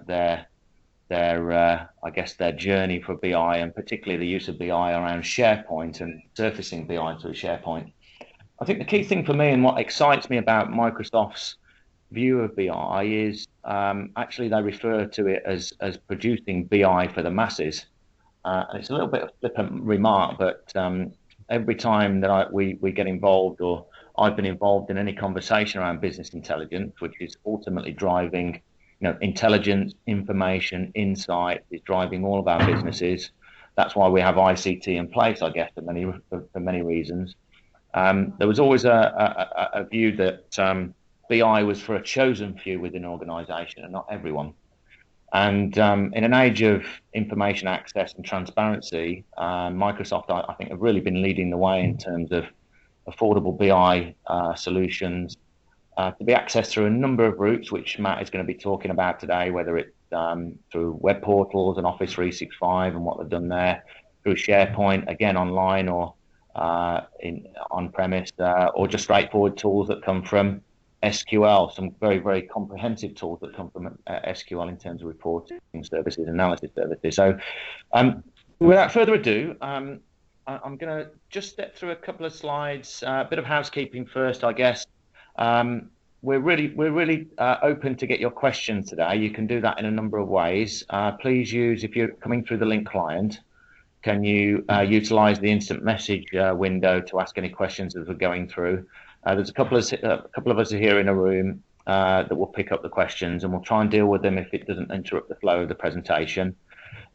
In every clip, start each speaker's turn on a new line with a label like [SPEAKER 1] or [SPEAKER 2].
[SPEAKER 1] I guess their journey for BI, and particularly the use of BI around SharePoint and surfacing BI through SharePoint. I think the key thing for me and what excites me about Microsoft's view of BI is actually they refer to it as producing BI for the masses. And it's a little bit of a flippant remark, but every time that we get involved, or I've been involved in any conversation around business intelligence, which is ultimately driving, intelligence, information, insight is driving all of our businesses. That's why we have ICT in place, I guess, for many reasons. There was always a view that BI was for a chosen few within an organisation and not everyone. And in an age of information access and transparency, Microsoft, I think, have really been leading the way in terms of affordable BI solutions to be accessed through a number of routes, which Matt is going to be talking about today, whether it's through web portals and Office 365 and what they've done there, through SharePoint, again, online or on-premise, or just straightforward tools that come from SQL, some very, very comprehensive tools that come from SQL in terms of reporting services, analysis services. So without further ado, I'm going to just step through a couple of slides, a bit of housekeeping first, I guess. We're really open to get your questions today. You can do that in a number of ways. Please use, if you're coming through the link client, can you utilize the instant message window to ask any questions as we're going through? There's a couple of us here in a room that will pick up the questions, and we'll try and deal with them if it doesn't interrupt the flow of the presentation.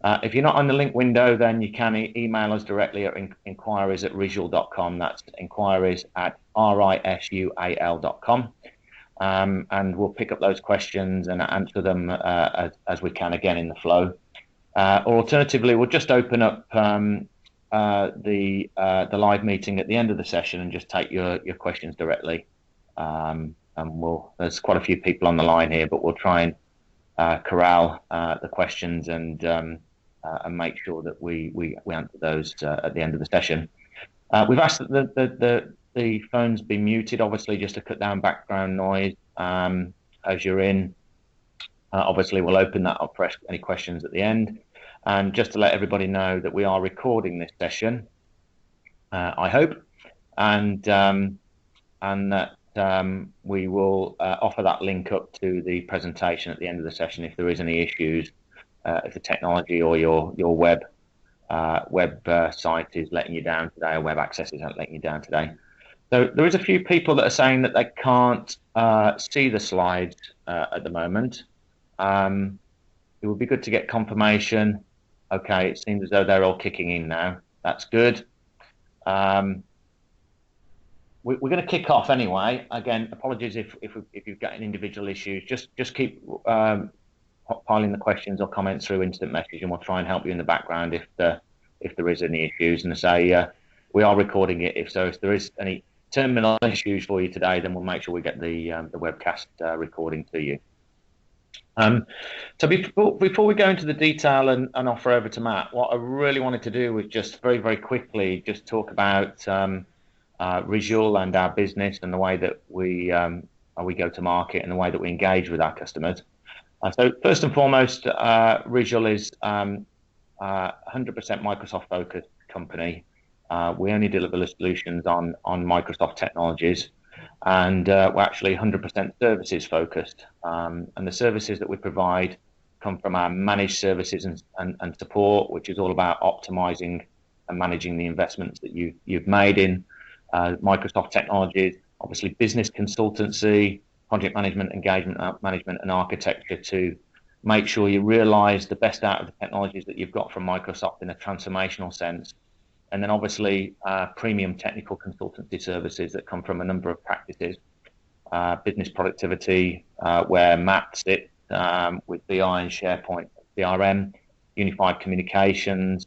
[SPEAKER 1] If you're not on the link window, then you can email us directly at inquiries@risual.com. That's inquiries@risual.com. And we'll pick up those questions and answer them as we can, again, in the flow. Or alternatively, we'll just open up the live meeting at the end of the session and just take your questions directly. And there's quite a few people on the line here, but we'll try and corral the questions and make sure that we answer those at the end of the session. We've asked that the phones be muted, obviously, just to cut down background noise as you're in. Obviously, we'll open that up for any questions at the end. And just to let everybody know that we are recording this session, I hope, and that we will offer that link up to the presentation at the end of the session if there is any issues, if the technology or your web site is letting you down today, or web access isn't letting you down today. So there is a few people that are saying that they can't see the slides at the moment. It would be good to get confirmation. Okay, it seems as though they're all kicking in now. That's good. We're going to kick off anyway. Again, apologies if you've got any individual issues. Just keep piling the questions or comments through instant message, and we'll try and help you in the background if there is any issues. And to say we are recording it. If there is any terminal issues for you today, then we'll make sure we get the webcast recording to you. So before we go into the detail and offer over to Matt, what I really wanted to do was just very, very quickly just talk about Risual and our business and the way that we go to market and the way that we engage with our customers. So first and foremost, Risual is 100% Microsoft focused company. We only deliver solutions on Microsoft technologies. And we're actually 100% services focused. And the services that we provide come from our managed services and support, which is all about optimizing and managing the investments that you've made in Microsoft technologies. Obviously, business consultancy, project management, engagement management, and architecture to make sure you realize the best out of the technologies that you've got from Microsoft in a transformational sense. And then obviously premium technical consultancy services that come from a number of practices, business productivity, where Matt sits with BI and SharePoint, CRM, unified communications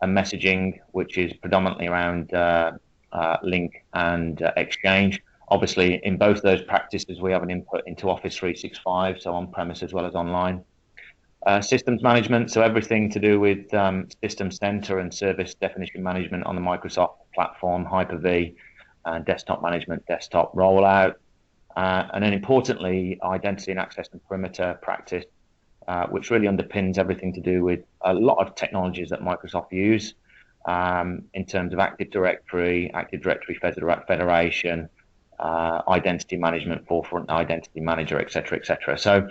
[SPEAKER 1] and messaging, which is predominantly around Link and Exchange. Obviously, in both those practices, we have an input into Office 365, so on-premise as well as online. Systems management, so everything to do with System Center and service definition management on the Microsoft platform, Hyper-V, and desktop management, desktop rollout. And then importantly, identity and access and perimeter practice, which really underpins everything to do with a lot of technologies that Microsoft use in terms of Active Directory Federation, identity management, Forefront Identity Manager, etc., etc. So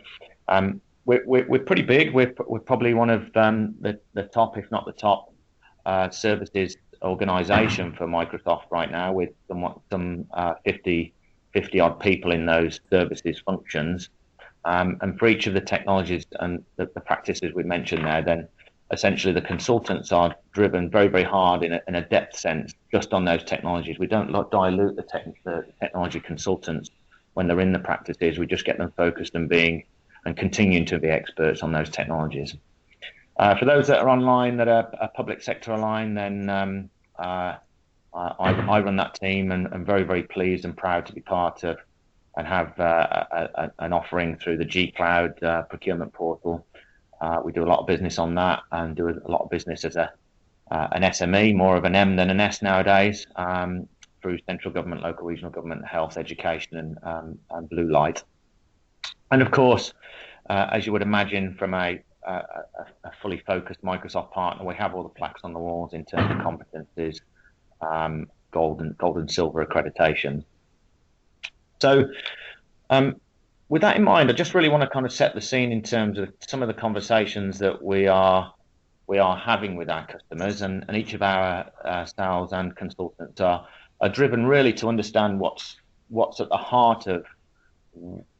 [SPEAKER 1] we're pretty big. We're probably one of the top, if not the top, services organization for Microsoft right now, with some 50 odd people in those services functions. And for each of the technologies and the practices we mentioned there, then essentially the consultants are driven very, very hard in a depth sense just on those technologies. We don't dilute the technology consultants when they're in the practices. We just get them focused and continuing to be experts on those technologies. For those that are online that are public sector aligned, then I run that team, and I'm very, very pleased and proud to be part of and have an offering through the G Cloud procurement portal. We do a lot of business on that, and do a lot of business as an SME, more of an M than an S nowadays, through central government, local, regional government, health, education, and blue light. And of course, as you would imagine, from a fully focused Microsoft partner, we have all the plaques on the walls in terms of competencies, gold and silver accreditation. So with that in mind, I just really want to kind of set the scene in terms of some of the conversations that we are having with our customers, and each of our sales and consultants are driven really to understand what's at the heart of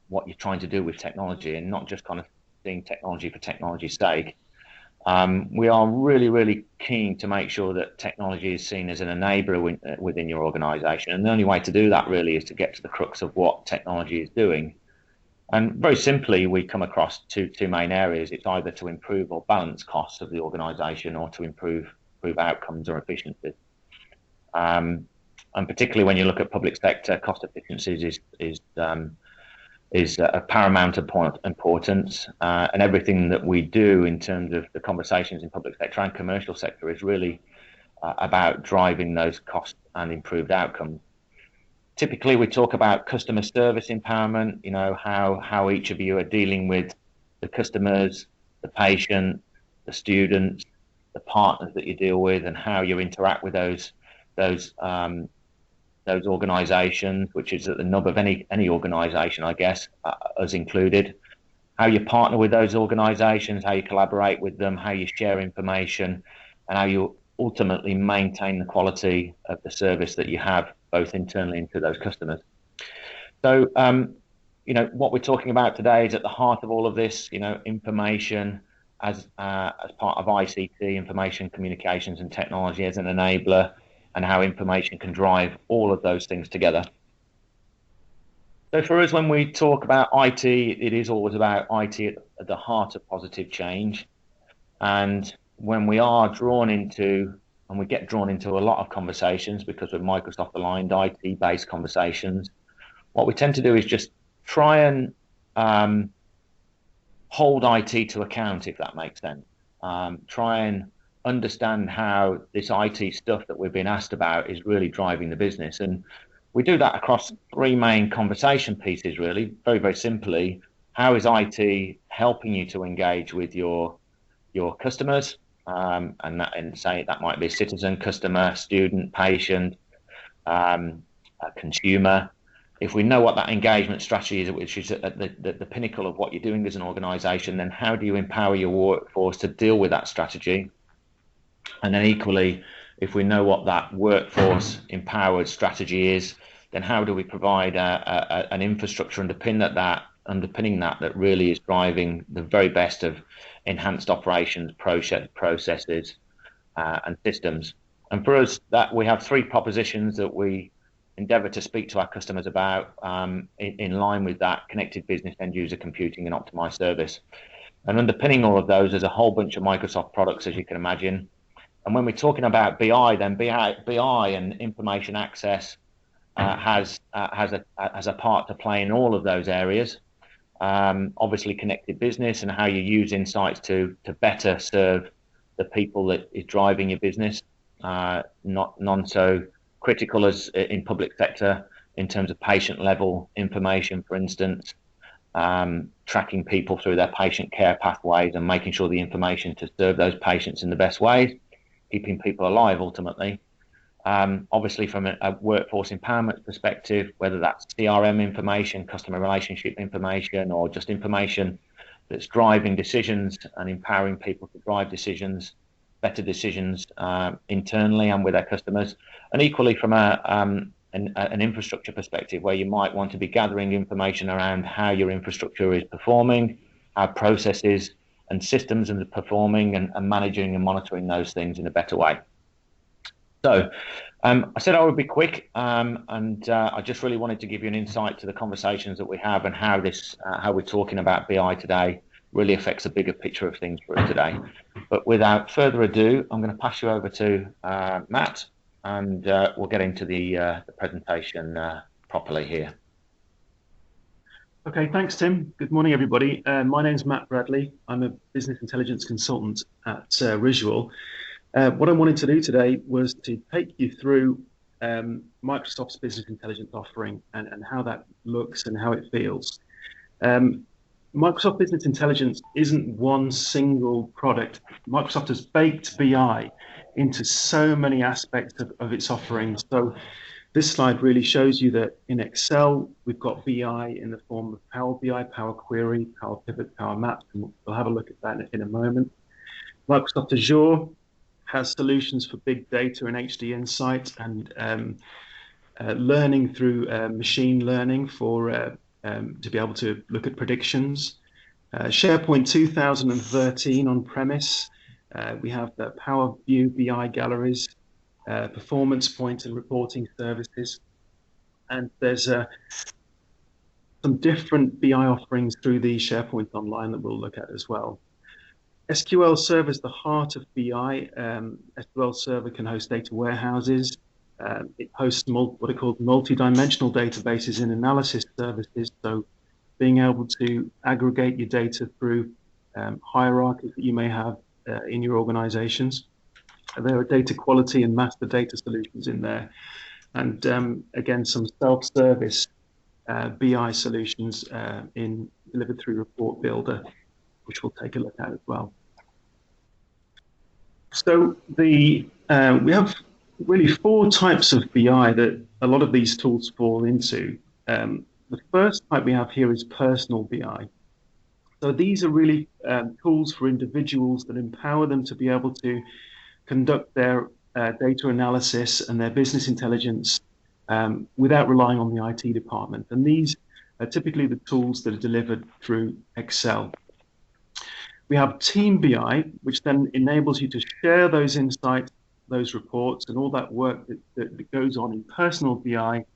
[SPEAKER 1] what you're trying to do with technology, and not just kind of seeing technology for technology's sake. We are really, really keen to make sure that technology is seen as an enabler within your organization. And the only way to do that really is to get to the crux of what technology is doing. And very simply, we come across two main areas. It's either to improve or balance costs of the organization, or to improve outcomes or efficiencies. And particularly when you look at public sector, cost efficiencies is of paramount importance, and everything that we do in terms of the conversations in public sector and commercial sector is really about driving those costs and improved outcomes. Typically, we talk about customer service empowerment, how each of you are dealing with the customers, the patient, the students, the partners that you deal with, and how you interact with those organizations, which is at the nub of any organization, I guess, us included. How you partner with those organizations, how you collaborate with them, how you share information, and how you ultimately maintain the quality of the service that you have, both internally and to those customers. So, what we're talking about today is at the heart of all of this, information as part of ICT, information, communications and technology as an enabler, and how information can drive all of those things together. So for us, when we talk about IT, it is always about IT at the heart of positive change. And when we are drawn into, and we get drawn into a lot of conversations because we're Microsoft aligned, IT-based conversations, what we tend to do is just try and hold IT to account, if that makes sense. Try and understand how this IT stuff that we've been asked about is really driving the business. And we do that across three main conversation pieces, really. Very, very simply, how is IT helping you to engage with your customers? And say that might be citizen, customer, student, patient, consumer. If we know what that engagement strategy is, which is at the pinnacle of what you're doing as an organization, then how do you empower your workforce to deal with that strategy? And then equally, if we know what that workforce empowered strategy is, then how do we provide an infrastructure underpinning that really is driving the very best of enhanced operations, processes, and systems. And for us, that we have three propositions that we endeavor to speak to our customers about in line with that: connected business, end user computing, and optimized service. And underpinning all of those is a whole bunch of Microsoft products, as you can imagine. And when we're talking about BI, then BI and information access has a part to play in all of those areas. Obviously, connected business and how you use insights to better serve the people that is driving your business. Not so critical as in public sector in terms of patient level information, for instance. tracking people through their patient care pathways and making sure the information to serve those patients in the best ways, keeping people alive ultimately. Obviously, from a workforce empowerment perspective, whether that's CRM information, customer relationship information, or just information that's driving decisions and empowering people to drive decisions, better decisions internally and with their customers. And equally from an infrastructure perspective, where you might want to be gathering information around how your infrastructure is performing, how processes and systems are performing, and managing and monitoring those things in a better way. So I said I would be quick, and I just really wanted to give you an insight to the conversations that we have and how we're talking about BI today really affects a bigger picture of things for us today. But without further ado, I'm going to pass you over to Matt, and we'll get into the presentation properly here.
[SPEAKER 2] Okay, thanks, Tim. Good morning, everybody. My name's Matt Bradley. I'm a business intelligence consultant at Risual. What I wanted to do today was to take you through Microsoft's business intelligence offering and how that looks and how it feels. Microsoft Business Intelligence isn't one single product. Microsoft has baked BI into so many aspects of its offerings. So this slide really shows you that in Excel, we've got BI in the form of Power BI, Power Query, Power Pivot, Power Map, and we'll have a look at that in a moment. Microsoft Azure has solutions for big data and HD insight and learning through machine learning for to be able to look at predictions. SharePoint 2013 on premise. We have the PowerView BI galleries, performance point and reporting services. And there's some different BI offerings through the SharePoint Online that we'll look at as well. SQL Server is the heart of BI. SQL Server can host data warehouses. It hosts what are called multi-dimensional databases and analysis services. So being able to aggregate your data through hierarchies that you may have in your organizations. There are data quality and master data solutions in there. And again, some self-service BI solutions delivered through Report Builder, which we'll take a look at as well. So we have really 4 types of BI that a lot of these tools fall into. The first type we have here is personal BI. So these are really tools for individuals that empower them to be able to conduct their data analysis and their business intelligence without relying on the IT department. And these are typically the tools that are delivered through Excel. We have Team BI, which then enables you to share those insights, those reports, and all that work that goes on in personal BI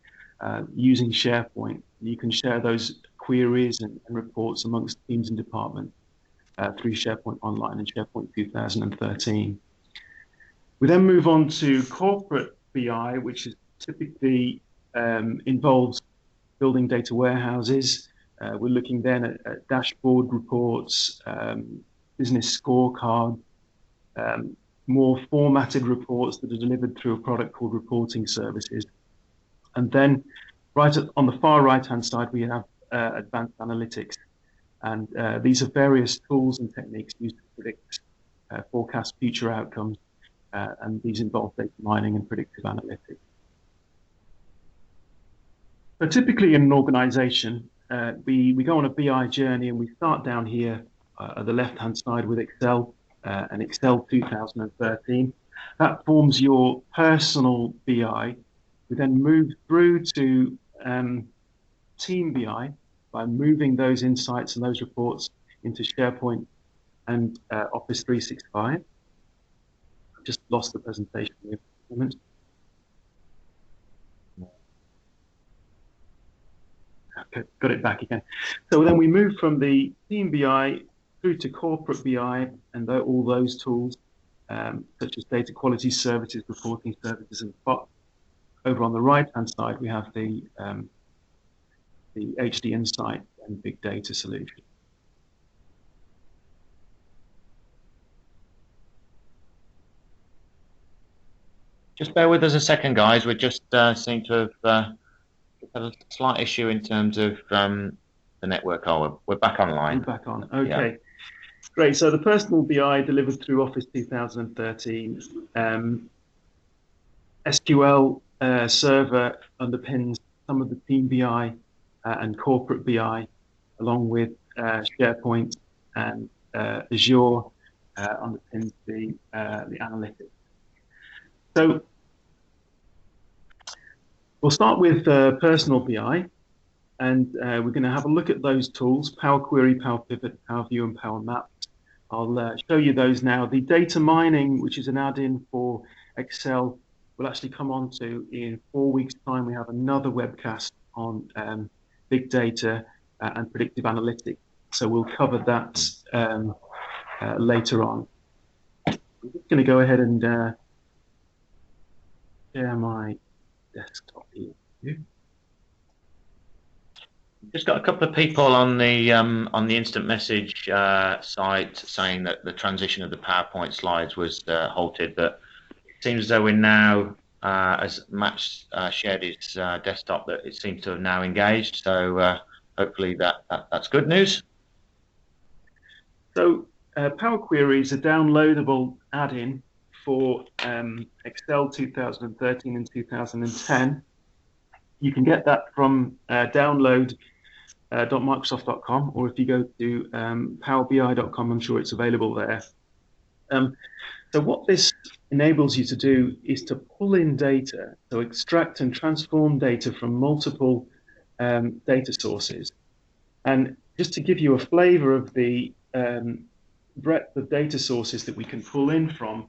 [SPEAKER 2] using SharePoint. You can share those queries and reports amongst teams and departments through SharePoint Online and SharePoint 2013. We then move on to corporate BI, which is typically involves building data warehouses. We're looking then at dashboard reports, business scorecard, more formatted reports that are delivered through a product called reporting services. And then right on the far right-hand side, we have advanced analytics. And these are various tools and techniques used to predict, forecast future outcomes. And these involve data mining and predictive analytics. So typically in an organization, we go on a BI journey and we start down here at the left-hand side with Excel and Excel 2013. That forms your personal BI. We then move through to Team BI by moving those insights and those reports into SharePoint and Office 365. I've just lost the presentation here for a moment. Okay, got it back again. So then we move from the Team BI through to corporate BI and all those tools, such as data quality services, reporting services, and over on the right-hand side, we have the HD Insight and big data solution.
[SPEAKER 1] Just bear with us a second, guys. We just seem to have had a slight issue in terms of the network. Oh, we're back
[SPEAKER 2] We're
[SPEAKER 1] online.
[SPEAKER 2] back on. Okay.
[SPEAKER 1] Yeah.
[SPEAKER 2] Great. So the personal BI delivered through Office 2013. SQL Server underpins some of the team BI and corporate BI, along with SharePoint, and Azure underpins the analytics. So we'll start with personal BI, and we're going to have a look at those tools: Power Query, Power Pivot, PowerView, and PowerMap. I'll show you those now. The data mining, which is an add-in for Excel, we'll actually come on to in 4 weeks' time. We have another webcast on big data and predictive analytics. So we'll cover that later on. I'm just going to go ahead and share my desktop here.
[SPEAKER 1] Just got a couple of people on the instant message site saying that the transition of the PowerPoint slides was halted, but it seems as though we're now, as Matt shared his desktop, that it seems to have now engaged. So hopefully that's good news.
[SPEAKER 2] So Power Query is a downloadable add-in for Excel 2013 and 2010. You can get that from download.microsoft.com, or if you go to powerbi.com, I'm sure it's available there. So what this enables you to do is to pull in data, so extract and transform data from multiple data sources. And just to give you a flavor of the breadth of data sources that we can pull in from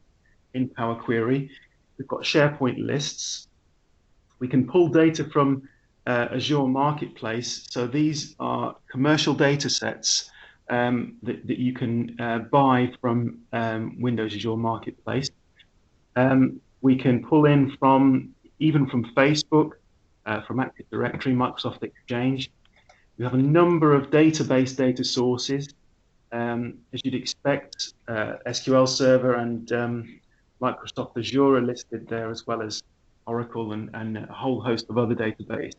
[SPEAKER 2] in Power Query, we've got SharePoint lists. We can pull data from Azure Marketplace. So these are commercial data sets that you can buy from Windows Azure Marketplace. We can pull in even from Facebook, from Active Directory, Microsoft Exchange. We have a number of database data sources. As you'd expect, SQL Server and Microsoft Azure are listed there, as well as Oracle and a whole host of other databases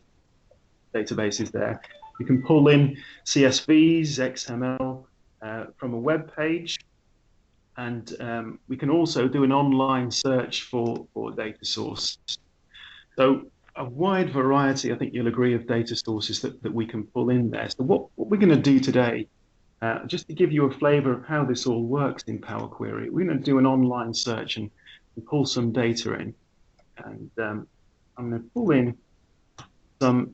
[SPEAKER 2] there. You can pull in CSVs, XML from a web page, and we can also do an online search for data source. So a wide variety, I think you'll agree, of data sources that we can pull in there. So what we're going to do today, just to give you a flavor of how this all works in Power Query, we're going to do an online search and pull some data in. And I'm going to pull in some,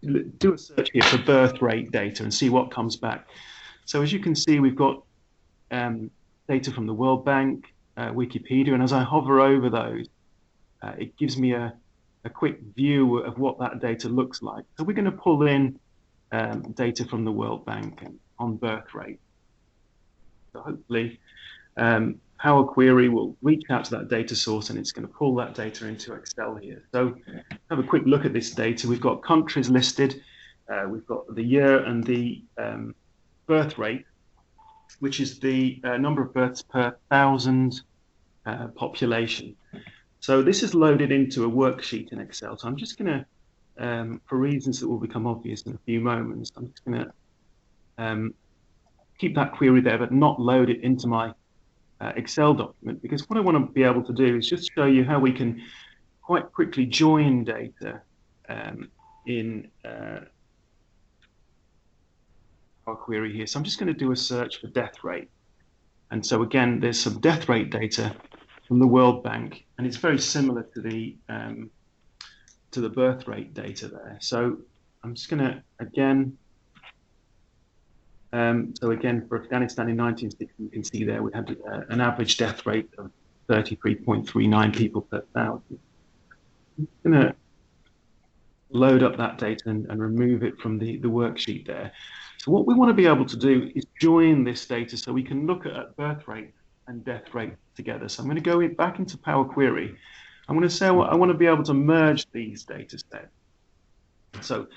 [SPEAKER 2] do a search here for birth rate data and see what comes back. So as you can see, we've got data from the World Bank, Wikipedia, and as I hover over those, it gives me a quick view of what that data looks like. So we're going to pull in data from the World Bank on birth rate. So hopefully Power Query will reach out to that data source, and it's going to pull that data into Excel here. So have a quick look at this data. We've got countries listed. We've got the year and the birth rate, which is the number of births per 1,000 population. So this is loaded into a worksheet in Excel. So I'm just going to, for reasons that will become obvious in a few moments, I'm just going to keep that query there, but not load it into my Excel document, because what I want to be able to do is just show you how we can quite quickly join data in our query here. So I'm just going to do a search for death rate. And so again, there's some death rate data from the World Bank, and it's very similar to the birth rate data there. So I'm just going to, again, so again, for Afghanistan in 1960, you can see there we had an average death rate of 33.39 people per 1,000. I'm going to load up that data and remove it from the worksheet there. So what we want to be able to do is join this data so we can look at birth rate and death rate together. So I'm going to go back into Power Query. I'm going to say I want to be able to merge these data sets. So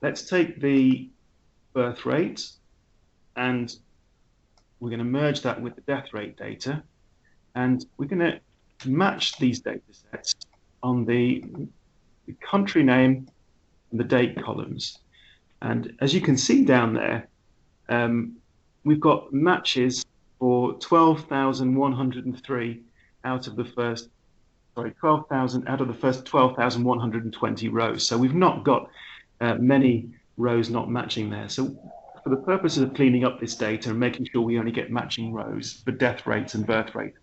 [SPEAKER 2] let's take the birth rate, and we're going to merge that with the death rate data, and we're going to match these data sets on the country name and the date columns. And as you can see down there, we've got matches for 12,103 out of the first, 12,000 out of the first 12,120 rows. So we've not got many rows not matching there. So for the purposes of cleaning up this data and making sure we only get matching rows for death rates and birth rate,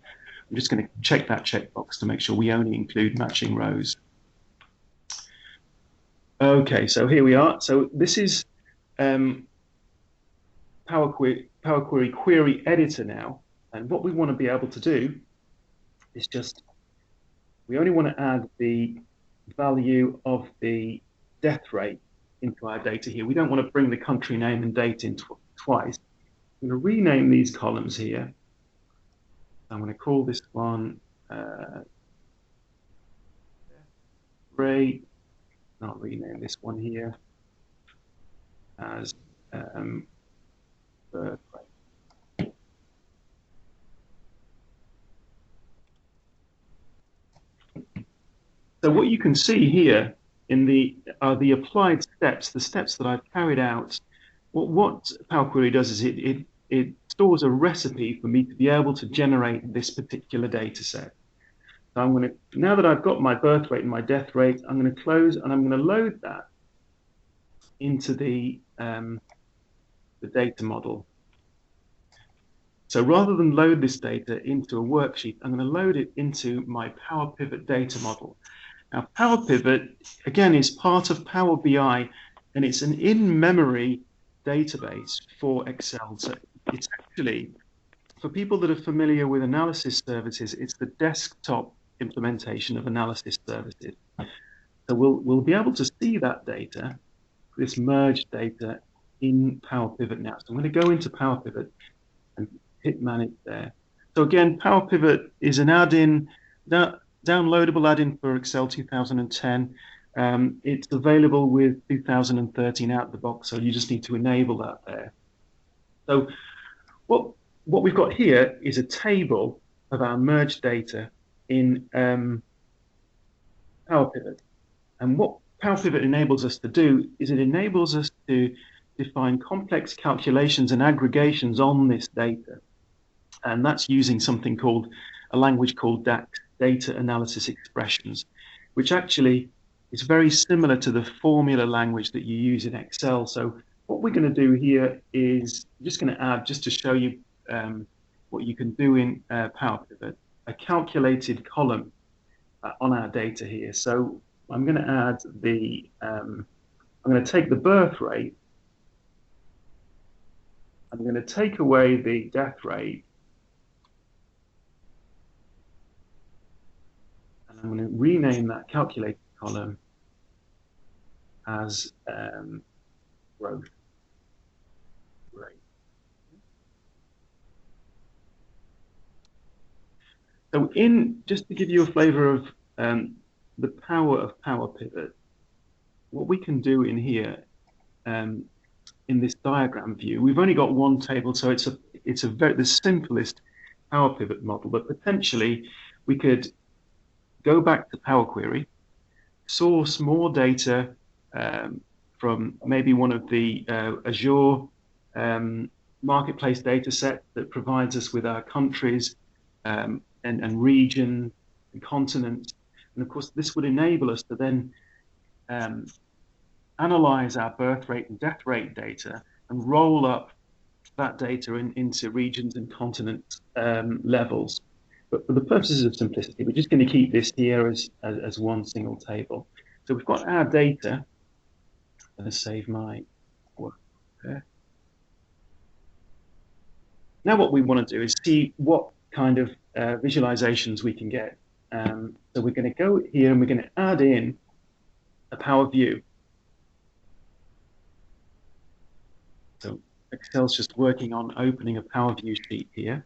[SPEAKER 2] I'm just going to check that checkbox to make sure we only include matching rows. Okay, so here we are. So this is Power Query Query Editor now. And what we want to be able to do is we only want to add the value of the death rate into our data here. We don't want to bring the country name and date in twice. I'm going to rename these columns here. I'm going to call this one rate. I'll rename this one here as birth rate. So what you can see here in the applied steps, the steps that I've carried out. What Power Query does is it stores a recipe for me to be able to generate this particular data set. So I'm going to, now that I've got my birth rate and my death rate, I'm going to close and I'm going to load that into the data model. So rather than load this data into a worksheet, I'm going to load it into my Power Pivot data model. Now, Power Pivot, again, is part of Power BI, and it's an in-memory database for Excel. So it's actually, for people that are familiar with analysis services, it's the desktop implementation of analysis services. So we'll be able to see that data, this merged data, in Power Pivot now. So I'm going to go into Power Pivot and hit Manage there. So again, Power Pivot is an add-in, downloadable add-in for Excel 2010. It's available with 2013 out the box, so you just need to enable that there. So what we've got here is a table of our merged data in Power Pivot. And what Power Pivot enables us to do is it enables us to define complex calculations and aggregations on this data. And that's using something called a language called DAX, Data Analysis Expressions, which actually is very similar to the formula language that you use in Excel. So what we're going to do here is just going to add, just to show you what you can do in Power Pivot, a calculated column on our data here. So I'm going to add the, I'm going to take the birth rate, I'm going to take away the death rate, and I'm going to rename that calculated column as growth rate. So just to give you a flavor of the power of Power Pivot, what we can do in here, in this diagram view, we've only got one table, so it's the simplest Power Pivot model, but potentially we could go back to Power Query, source more data from maybe one of the Azure marketplace data set that provides us with our countries and region and continents. And of course, this would enable us to then analyze our birth rate and death rate data and roll up that data into regions and continent levels. But for the purposes of simplicity, we're just going to keep this here as one single table. So we've got our data. I'm going to save my work there. Now what we want to do is see what kind of visualizations we can get. So we're going to go here and we're going to add in a Power View. So Excel's just working on opening a Power View sheet here.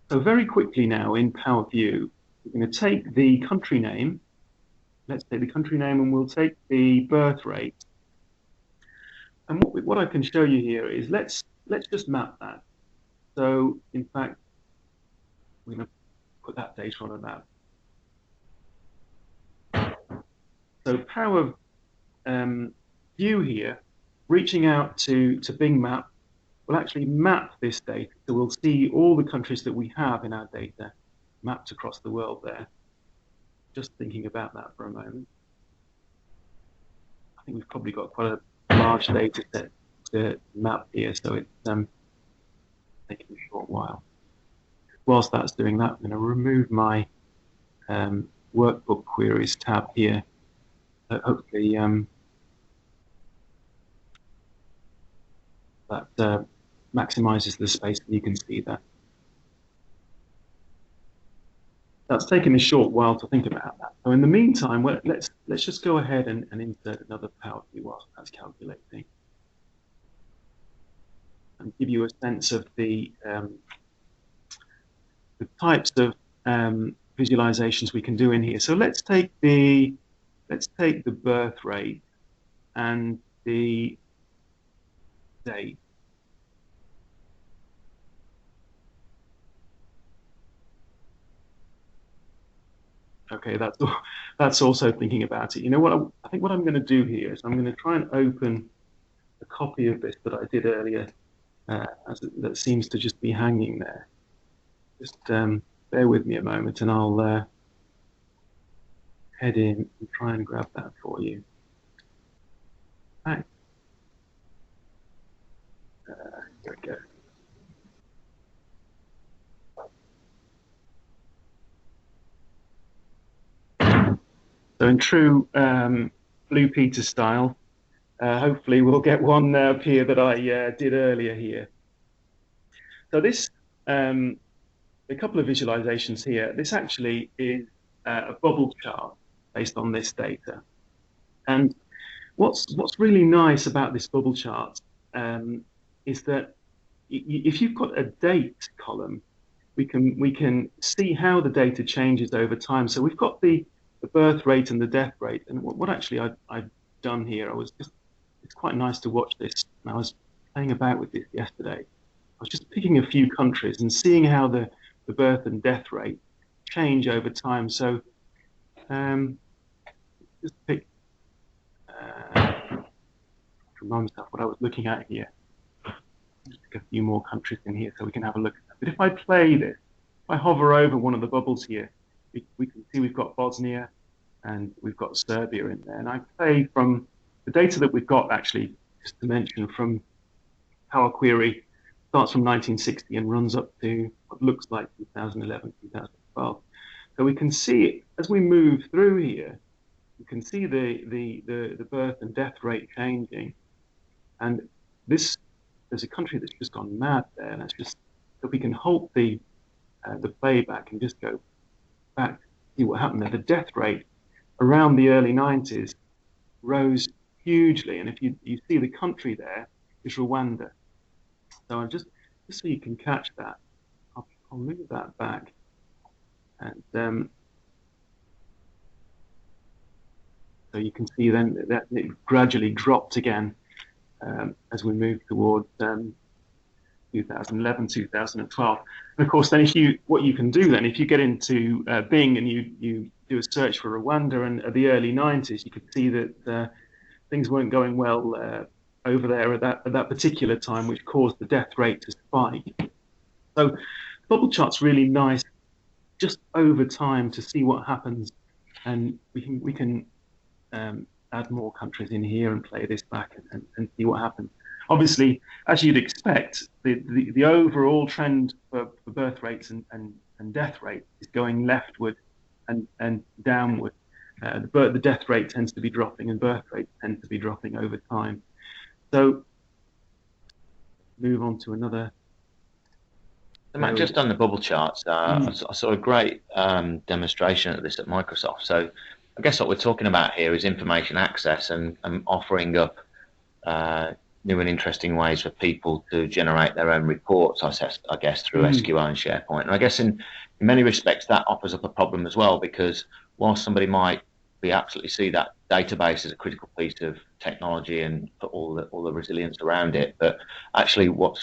[SPEAKER 2] So very quickly now in Power View, we're going to take the country name. Let's take the country name and we'll take the birth rate. And what I can show you here is let's just map that. So in fact, we're going to put that data on a map. So Power View here, reaching out to Bing Map, will actually map this data. So we'll see all the countries that we have in our data mapped across the world there. Just thinking about that for a moment. I think we've probably got quite a large data set to map here, so it's taking a short while. Whilst that's doing that, I'm going to remove my workbook queries tab here. Hopefully that maximizes the space that you can see there. That's taken a short while to think about that. So in the meantime, let's just go ahead and insert another PowerView whilst that's calculating, and give you a sense of the types of visualizations we can do in here. So let's take the birth rate and the date. Okay, that's also thinking about it. You know what? I think what I'm going to do here is I'm going to try and open a copy of this that I did earlier, that seems to just be hanging there. Just bear with me a moment, and I'll head in and try and grab that for you. Right. Here we go. So in true Blue Peter style, hopefully we'll get one up here that I did earlier here. So this, a couple of visualizations here. This actually is a bubble chart based on this data. And what's really nice about this bubble chart is that if you've got a date column, we can see how the data changes over time. So we've got the birth rate and the death rate. And what actually I've done here, it's quite nice to watch this. And I was playing about with this yesterday. I was just picking a few countries and seeing how the birth and death rate change over time. So just pick, remind myself what I was looking at here. Just pick a few more countries in here so we can have a look at that. But if I play this, if I hover over one of the bubbles here, we can see we've got Bosnia and we've got Serbia in there. And I play from the data that we've got, actually, just to mention, from Power Query, starts from 1960 and runs up to what looks like 2011, 2012. So we can see, as we move through here, you can see the birth and death rate changing. And there's a country that's just gone mad there, and that's just, if we can halt the playback and just go back, see what happened there. The death rate around the early 90s rose hugely, and if you see the country there is Rwanda. So I'm just so you can catch that, I'll move that back, and so you can see then that it gradually dropped again as we move towards 2011, 2012. And of course, then what you can do then, if you get into Bing and you do a search for Rwanda, and at the early 90s, you could see that things weren't going well over there at that particular time, which caused the death rate to spike. So bubble chart's really nice just over time to see what happens, and we can add more countries in here and play this back and see what happens. Obviously, as you'd expect, the overall trend for birth rates and death rate is going leftward and downward. The death rate tends to be dropping and birth rate tends to be dropping over time. So move on to another.
[SPEAKER 1] Matt, just on the bubble charts, I saw a great demonstration of this at Microsoft. So I guess what we're talking about here is information access and offering up new and interesting ways for people to generate their own reports, I guess, through SQL and SharePoint. And I guess in many respects that offers up a problem as well, because while somebody might absolutely see that database as a critical piece of technology and put all the resilience around it, but actually what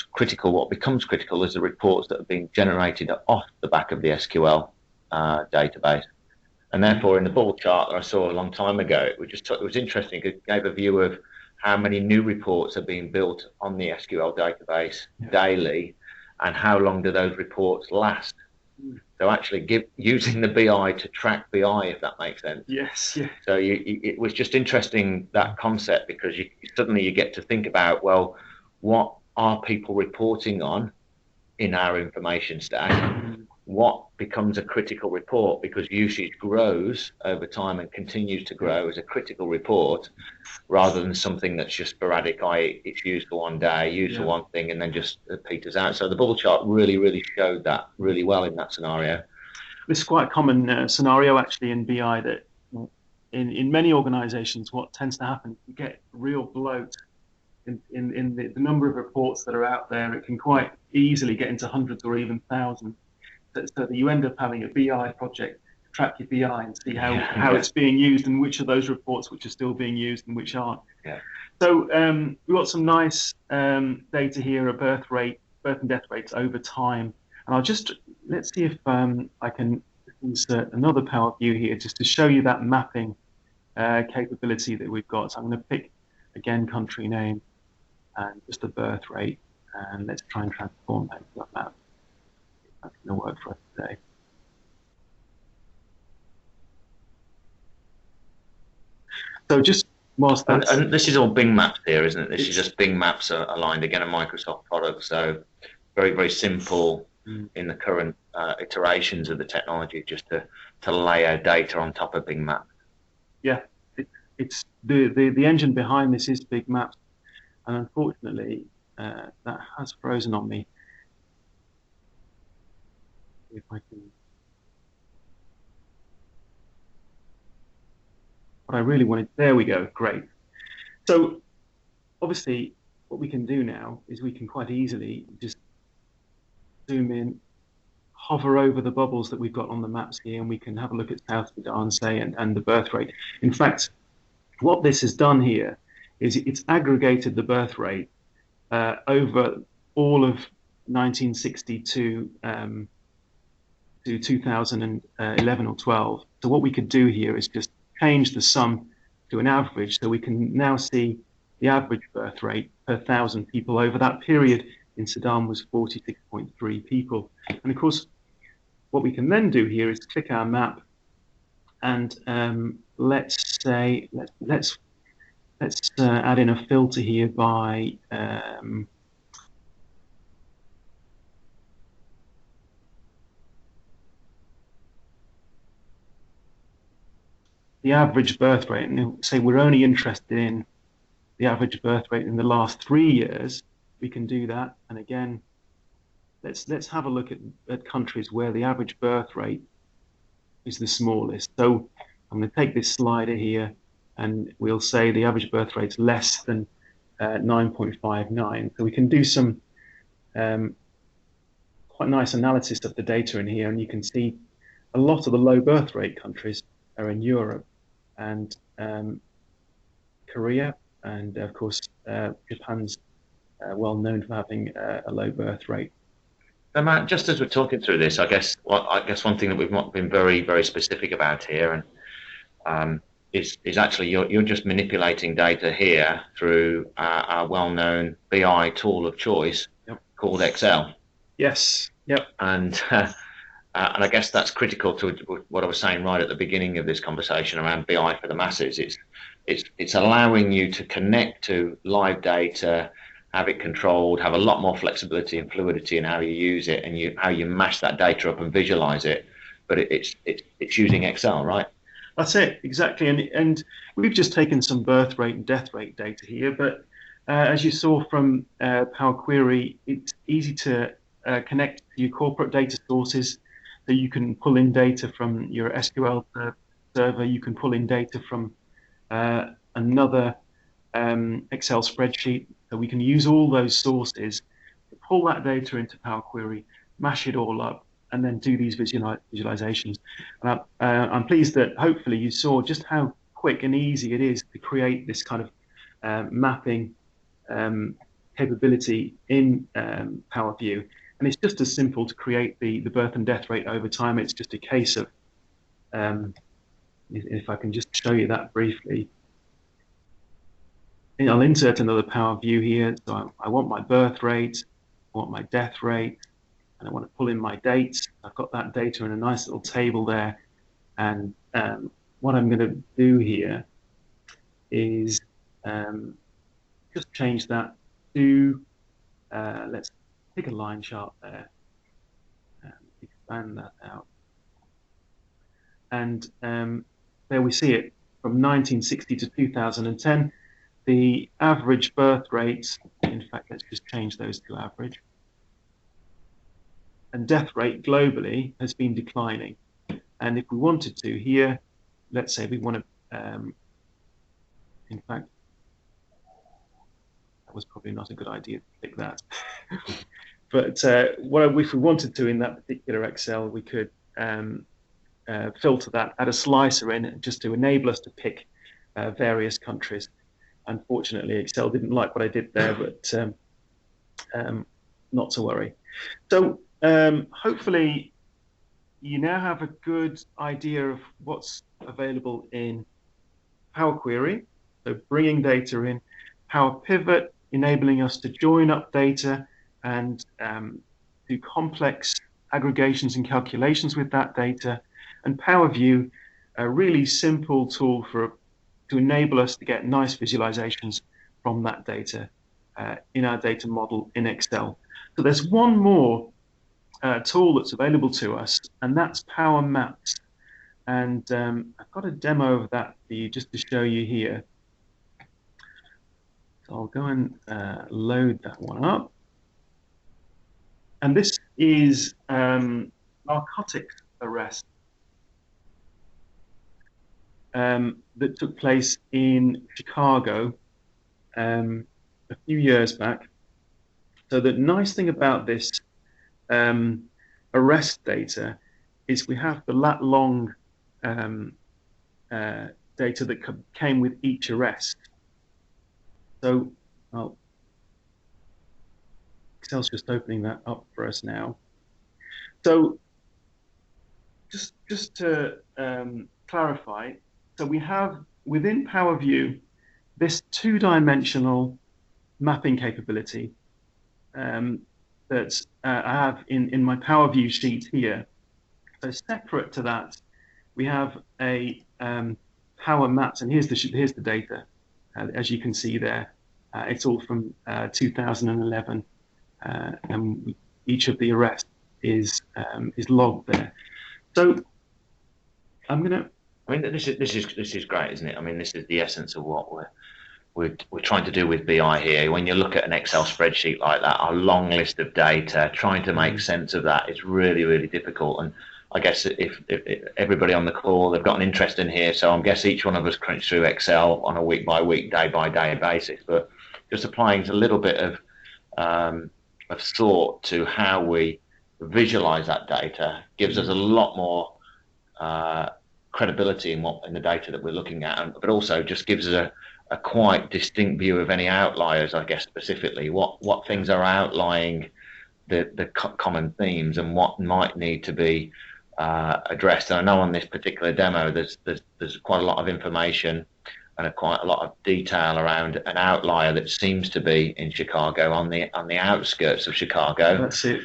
[SPEAKER 1] becomes critical is the reports that are being generated off the back of the SQL database. And therefore, in the bubble chart that I saw a long time ago, it was interesting. It gave a view of how many new reports are being built on the SQL database daily, and how long do those reports last. So actually using the BI to track BI, if that makes sense.
[SPEAKER 2] Yes, yeah.
[SPEAKER 1] So it was just interesting, that concept, because suddenly you get to think about, well, what are people reporting on in our information stack? What becomes a critical report, because usage grows over time and continues to grow as a critical report, rather than something that's just sporadic, i.e. it's used for one day, used for one thing, and then just peters out. So the bubble chart really showed that really well in that scenario.
[SPEAKER 2] This is quite a common scenario actually in BI, that in many organizations, what tends to happen, you get real bloat in the number of reports that are out there. It can quite easily get into hundreds or even thousands. So that you end up having a BI project to track your BI and see how it's being used, and which of those reports which are still being used and which aren't.
[SPEAKER 1] Yeah.
[SPEAKER 2] So we've got some nice data here, a birth and death rates over time. And let's see if I can insert another PowerView here just to show you that mapping capability that we've got. So I'm going to pick, again, country name and just the birth rate, and let's try and transform that into a map. That's going to work for us today. So just whilst that's...
[SPEAKER 1] And this is all Bing Maps here, isn't it? This is just Bing Maps aligned, again, a Microsoft product. So very simple in the current iterations of the technology, just to lay our data on top of Bing Maps.
[SPEAKER 2] Yeah, it's the engine behind this is Bing Maps, and unfortunately that has frozen on me. If I can, what I really wanted, there we go, great. So obviously what we can do now is we can quite easily just zoom in, hover over the bubbles that we've got on the maps here, and we can have a look at South Sudan, say, and the birth rate. In fact, what this has done here is it's aggregated the birth rate over all of 1960 to 2011 or 12. So what we could do here is just change the sum to an average, so we can now see the average birth rate per 1,000 people over that period in Sudan was 46.3 people. And of course, what we can then do here is click our map, and let's say let's add in a filter here by the average birth rate, and say we're only interested in the average birth rate in the last 3 years. We can do that, and again, let's have a look at countries where the average birth rate is the smallest. So I'm going to take this slider here, and we'll say the average birth rate's less than 9.59. So we can do some quite nice analysis of the data in here, and you can see a lot of the low birth rate countries are in Europe and Korea, and of course Japan's well known for having a low birth rate.
[SPEAKER 1] So Matt, just as we're talking through this, I guess one thing that we've not been very specific about here, and is actually you're just manipulating data here through our well-known BI tool of choice called Excel.
[SPEAKER 2] Yes. Yep.
[SPEAKER 1] And I guess that's critical to what I was saying right at the beginning of this conversation around BI for the masses. It's allowing you to connect to live data, have it controlled, have a lot more flexibility and fluidity in how you use it, and how you mash that data up and visualize it. But it's using Excel, right?
[SPEAKER 2] That's it, exactly. And we've just taken some birth rate and death rate data here, but as you saw from Power Query, it's easy to connect to your corporate data sources. So you can pull in data from your SQL server, you can pull in data from another Excel spreadsheet. So we can use all those sources to pull that data into Power Query, mash it all up, and then do these visualizations. And I'm pleased that hopefully you saw just how quick and easy it is to create this kind of mapping capability in PowerView. And it's just as simple to create the birth and death rate over time. It's just a case of if I can just show you that briefly. I'll insert another Power View here. So I want my birth rate, I want my death rate, and I want to pull in my dates. I've got that data in a nice little table there. And what I'm going to do here is just change that to, let's pick a line chart there, and expand that out. And there we see it from 1960 to 2010. The average birth rates, in fact, let's just change those to average. And death rate globally has been declining. And if we wanted to here, let's say we want to, in fact, that was probably not a good idea to pick that. But if we wanted to in that particular Excel, we could filter that, add a slicer in just to enable us to pick various countries. Unfortunately, Excel didn't like what I did there, but not to worry. So hopefully you now have a good idea of what's available in Power Query, so bringing data in, Power Pivot, enabling us to join up data and do complex aggregations and calculations with that data, and Power View, a really simple tool to enable us to get nice visualizations from that data in our data model in Excel. So there's one more tool that's available to us, and that's PowerMap. And I've got a demo of that for you just to show you here. So I'll go and load that one up. And this is narcotics arrest that took place in Chicago a few years back. So the nice thing about this arrest data is we have the lat long data that came with each arrest. So Excel's just opening that up for us now. So just to clarify, so we have within PowerView this two-dimensional mapping capability that I have in my PowerView sheet here. So separate to that, we have a PowerMap, and here's the data. As you can see there, it's all from 2011, and each of the arrests is logged there. So I'm gonna.
[SPEAKER 1] I mean, this is great, isn't it? I mean, this is the essence of what we're trying to do with BI here. When you look at an Excel spreadsheet like that, a long list of data, trying to make sense of that is really, really difficult. And I guess if everybody on the call, they've got an interest in here, so I guess each one of us crunch through Excel on a week-by-week, day-by-day basis. But just applying a little bit of thought to how we visualize that data gives us a lot more credibility in the data that we're looking at, but also just gives us a quite distinct view of any outliers, I guess, specifically what things are outlying the common themes and what might need to be addressed. And I know on this particular demo there's quite a lot of information and quite a lot of detail around an outlier that seems to be in Chicago, on the outskirts of Chicago.
[SPEAKER 2] That's it.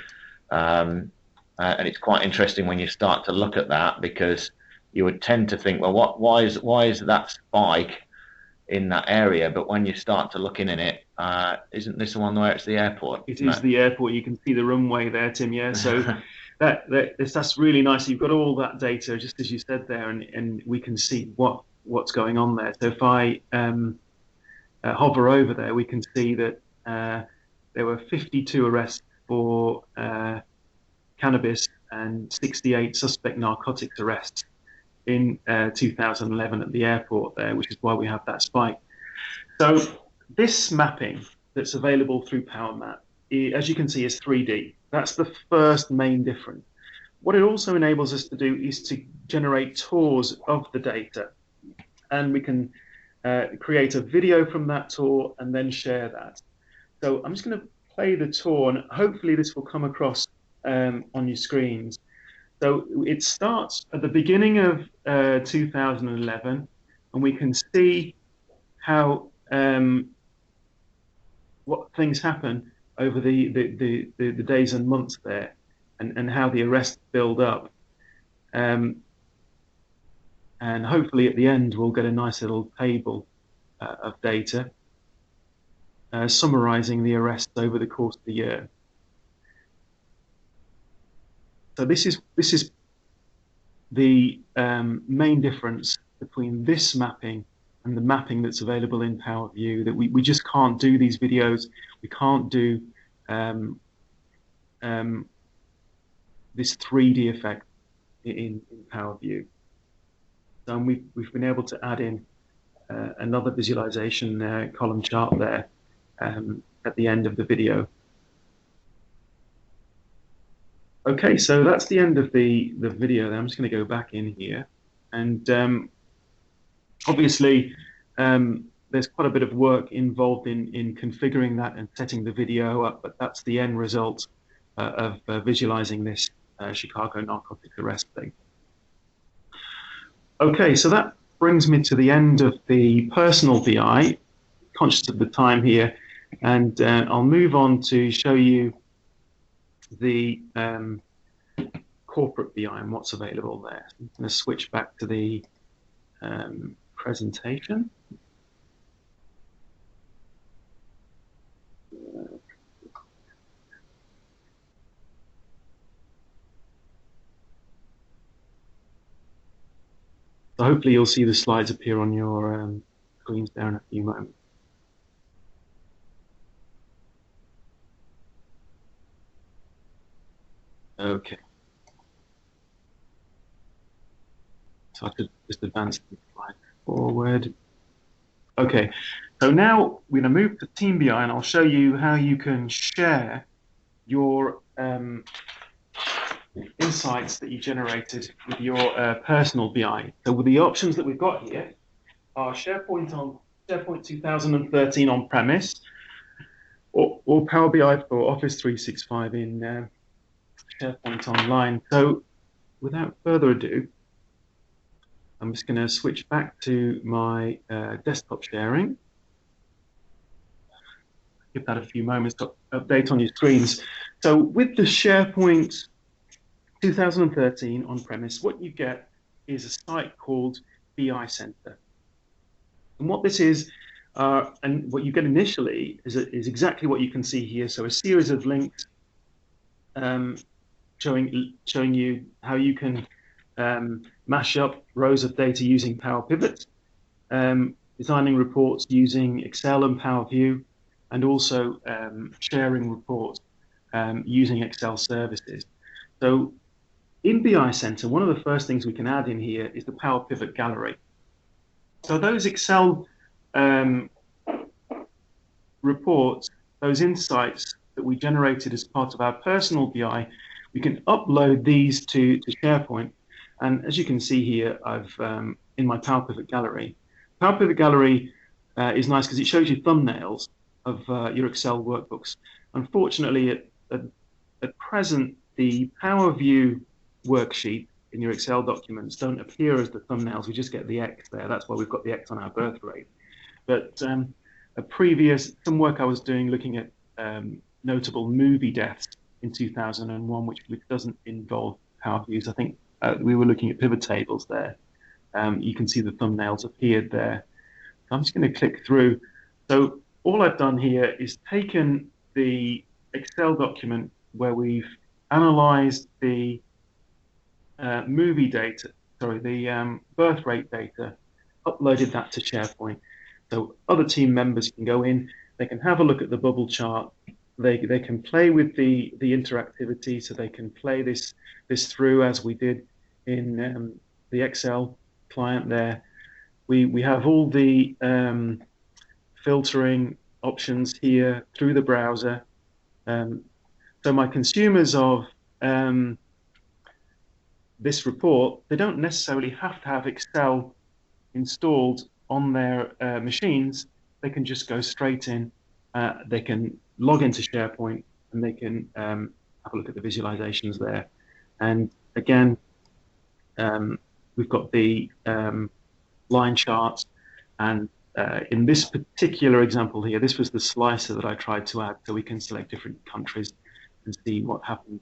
[SPEAKER 1] And it's quite interesting when you start to look at that, because you would tend to think, well, why is that spike in that area? But when you start to look in it, isn't this the one where it's the airport?
[SPEAKER 2] It is the airport. You can see the runway there, Tim. Yeah, so that's really nice. You've got all that data, just as you said there, and we can see what's going on there. So if I hover over there, we can see that there were 52 arrests for cannabis and 68 suspect narcotics arrests in 2011 at the airport there, which is why we have that spike. So this mapping that's available through PowerMap, as you can see, is 3D. That's the first main difference. What it also enables us to do is to generate tours of the data, and we can create a video from that tour and then share that. So I'm just going to play the tour, and hopefully this will come across on your screens. So it starts at the beginning of 2011, and we can see how what things happen over the days and months there, and how the arrests build up. And hopefully at the end we'll get a nice little table of data summarizing the arrests over the course of the year. So this is the main difference between this mapping and the mapping that's available in PowerView, that we just can't do these videos. We can't do this 3D effect in PowerView. So we've been able to add in another visualization column chart there at the end of the video. Okay, so that's the end of the video. I'm just going to go back in here, and obviously there's quite a bit of work involved in configuring that and setting the video up, but that's the end result of visualizing this Chicago narcotics arrest thing. Okay, so that brings me to the end of the personal BI, conscious of the time here, and I'll move on to show you the corporate BI and what's available there. I'm going to switch back to the presentation. So hopefully you'll see the slides appear on your screens there in a few moments. Okay. So I could just advance the slide forward. Okay, so now we're going to move to Team BI, and I'll show you how you can share your insights that you generated with your personal BI. So with the options that we've got here are SharePoint 2013 on-premise, or Power BI for Office 365 in SharePoint Online. So without further ado, I'm just going to switch back to my desktop sharing. Give that a few moments to update on your screens. So with the SharePoint 2013 on-premise, what you get is a site called BI Center. And what this is, and what you get initially, is exactly what you can see here. So a series of links showing you how you can mash up rows of data using Power Pivot, designing reports using Excel and PowerView, and also sharing reports using Excel services. So in BI Center, one of the first things we can add in here is the Power Pivot gallery. So those Excel reports, those insights that we generated as part of our personal BI, we can upload these to SharePoint. And as you can see here, I've in my Power Pivot gallery. Power Pivot gallery is nice because it shows you thumbnails of your Excel workbooks. Unfortunately, at present, the PowerView worksheet in your Excel documents don't appear as the thumbnails. We just get the X there. That's why we've got the X on our birth rate. But some work I was doing looking at notable movie deaths in 2001, which doesn't involve PowerViews. I think we were looking at pivot tables there. You can see the thumbnails appeared there. So I'm just going to click through. So all I've done here is taken the Excel document where we've analyzed the movie data, the birth rate data, uploaded that to SharePoint. So other team members can go in, they can have a look at the bubble chart, they can play with the interactivity, so they can play this through as we did in the Excel client there. We have all the filtering options here through the browser. So my consumers of this report, they don't necessarily have to have Excel installed on their machines. They can just go straight in. They can log into SharePoint, and they can have a look at the visualizations there. And again, we've got the line charts, and in this particular example here, this was the slicer that I tried to add, so we can select different countries and see what happened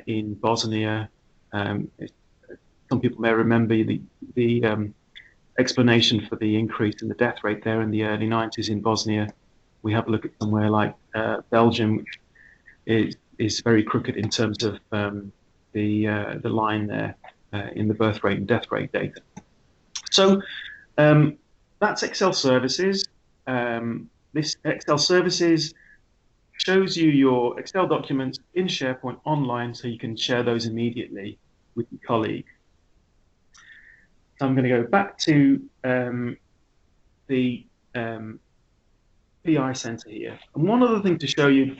[SPEAKER 2] in Bosnia. Some people may remember the explanation for the increase in the death rate there in the early 90s in Bosnia. We have a look at somewhere like Belgium, which is very crooked in terms of the line there in the birth rate and death rate data. So that's Excel services. This Excel services shows you your Excel documents in SharePoint Online, so you can share those immediately with your colleague. So I'm going to go back to the BI Center here. And one other thing to show you,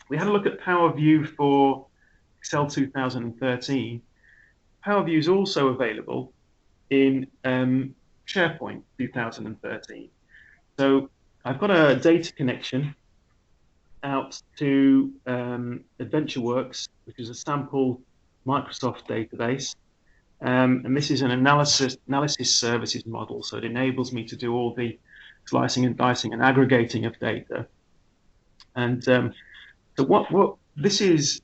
[SPEAKER 2] we had a look at PowerView for Excel 2013. PowerView is also available in SharePoint 2013. So I've got a data connection out to AdventureWorks, which is a sample Microsoft database. And this is an analysis services model, so it enables me to do all the slicing and dicing and aggregating of data. And so what this is,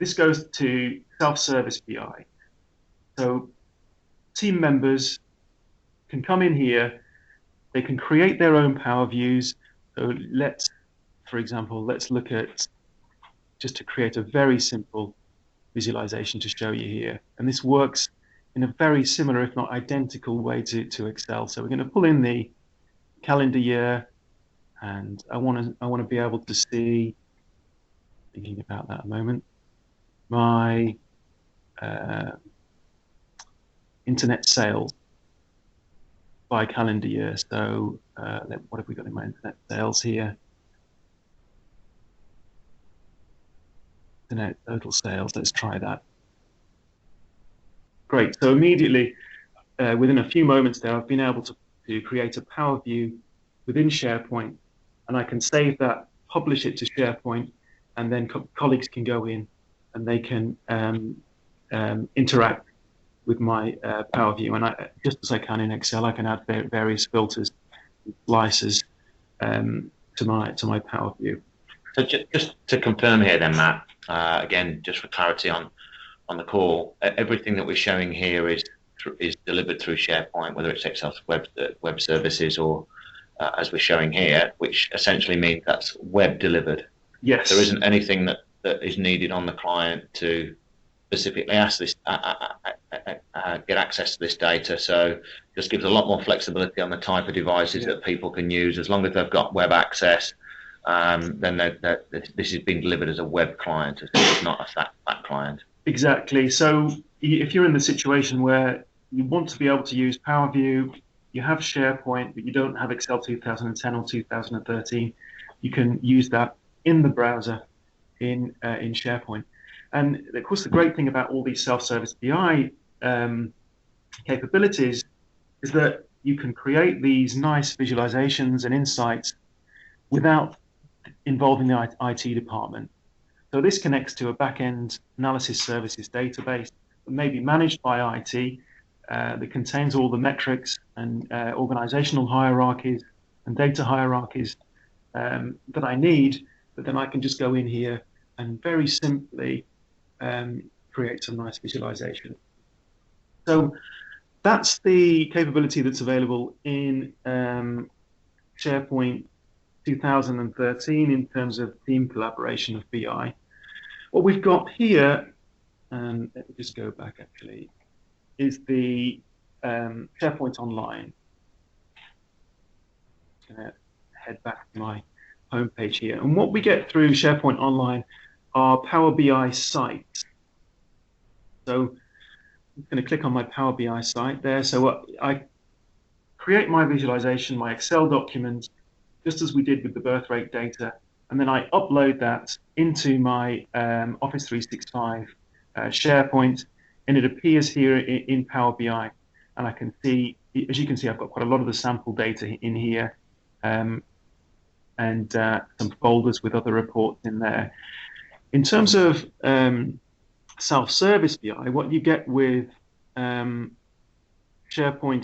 [SPEAKER 2] this goes to self-service BI. So team members can come in here, they can create their own Power Views. So for example, let's look at just to create a very simple visualization to show you here. And this works in a very similar, if not identical way to Excel. So we're going to pull in the calendar year, and I want to be able to see, thinking about that a moment, my internet sales by calendar year. So what have we got in my internet sales here? Internet total sales, let's try that. Great, so immediately, within a few moments there, I've been able to create a Power View within SharePoint, and I can save that, publish it to SharePoint, and then colleagues can go in and they can interact with my Power View. And just as I can in Excel, I can add various filters, slices to my Power View.
[SPEAKER 1] So just to confirm here then, Matt, again, just for clarity on the call, everything that we're showing here is delivered through SharePoint, whether it's Excel web services or as we're showing here, which essentially means that's web delivered.
[SPEAKER 2] Yes.
[SPEAKER 1] There isn't anything that is needed on the client to specifically ask this, get access to this data. So just gives a lot more flexibility on the type of devices that people can use, as long as they've got web access. Then this is being delivered as a web client, it's not a SAP client.
[SPEAKER 2] Exactly. So if you're in the situation where you want to be able to use PowerView, you have SharePoint, but you don't have Excel 2010 or 2013, you can use that in the browser in SharePoint. And of course, the great thing about all these self-service BI capabilities is that you can create these nice visualizations and insights without involving the IT department. So this connects to a back-end analysis services database that may be managed by IT, that contains all the metrics and organizational hierarchies and data hierarchies that I need, but then I can just go in here and very simply create some nice visualization. So that's the capability that's available in SharePoint 2013 in terms of team collaboration of BI. What we've got here, and let me just go back actually, is the SharePoint Online. I'm going to head back to my homepage here. And what we get through SharePoint Online are Power BI sites. So I'm going to click on my Power BI site there. So I create my visualization, my Excel document, just as we did with the birth rate data, and then I upload that into my Office 365 SharePoint, and it appears here in Power BI. And I can see, as you can see, I've got quite a lot of the sample data in here, and some folders with other reports in there. In terms of self-service BI, what you get with SharePoint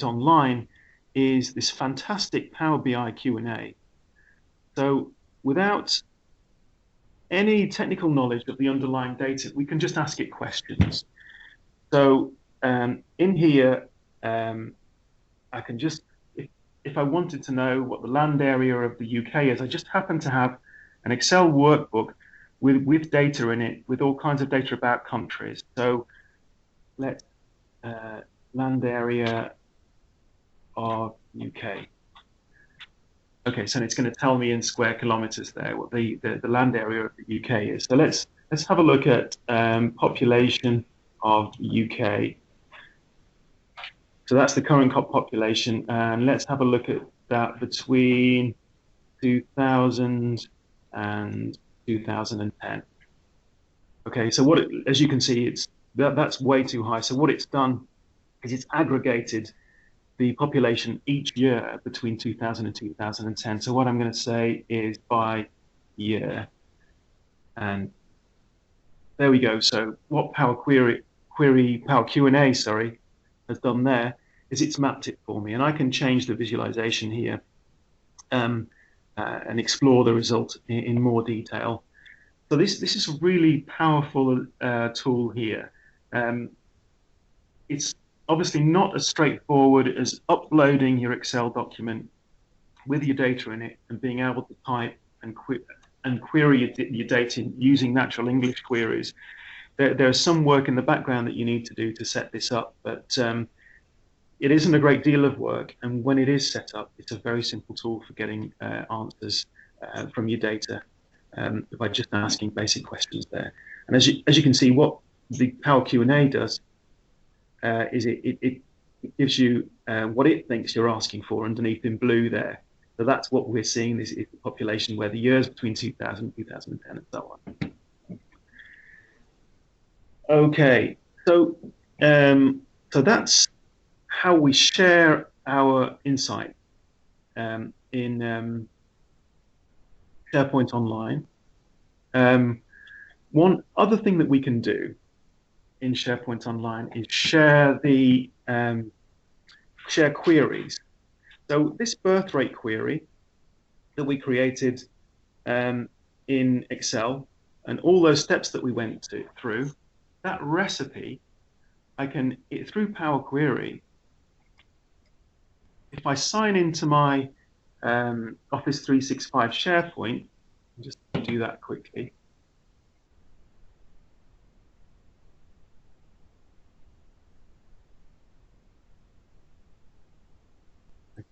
[SPEAKER 2] Online is this fantastic Power BI Q&A. So without any technical knowledge of the underlying data, we can just ask it questions. So in here, I can just, if I wanted to know what the land area of the UK is, I just happen to have an Excel workbook with data in it, with all kinds of data about countries. So let's land area of UK. Okay, so it's going to tell me in square kilometers there what the land area of the UK is. So let's have a look at population of UK. So that's the current population, and let's have a look at that between 2000 and 2010. Okay, so as you can see, that's way too high. So what it's done is it's aggregated the population each year between 2000 and 2010. So what I'm going to say is by year, and there we go. So what Power Q&A, sorry, has done there is it's mapped it for me, and I can change the visualization here and explore the result in more detail. So this is a really powerful tool here. It's obviously not as straightforward as uploading your Excel document with your data in it and being able to type and query your data using natural English queries. There's some work in the background that you need to do to set this up, but it isn't a great deal of work. And when it is set up, it's a very simple tool for getting answers from your data by just asking basic questions there. And as you can see, what the Power Q&A does is it gives you what it thinks you're asking for underneath in blue there. So that's what we're seeing. This is the population where the years between 2000 and 2010 and so on. Okay, so that's how we share our insight in SharePoint Online. One other thing that we can do in SharePoint Online is share queries. So this birth rate query that we created in Excel and all those steps that we went through, that recipe, through Power Query, if I sign into my Office 365 SharePoint, I'll just do that quickly.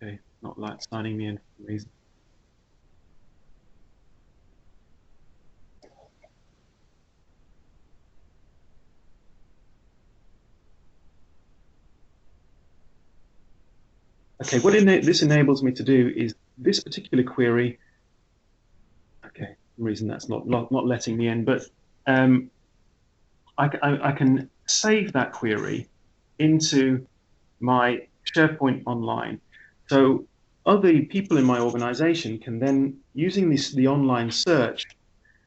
[SPEAKER 2] Okay, not like signing me in for some reason. Okay, what this enables me to do is this particular query. Okay, for some reason that's not letting me in, but I can save that query into my SharePoint Online. So other people in my organization can then, using the online search,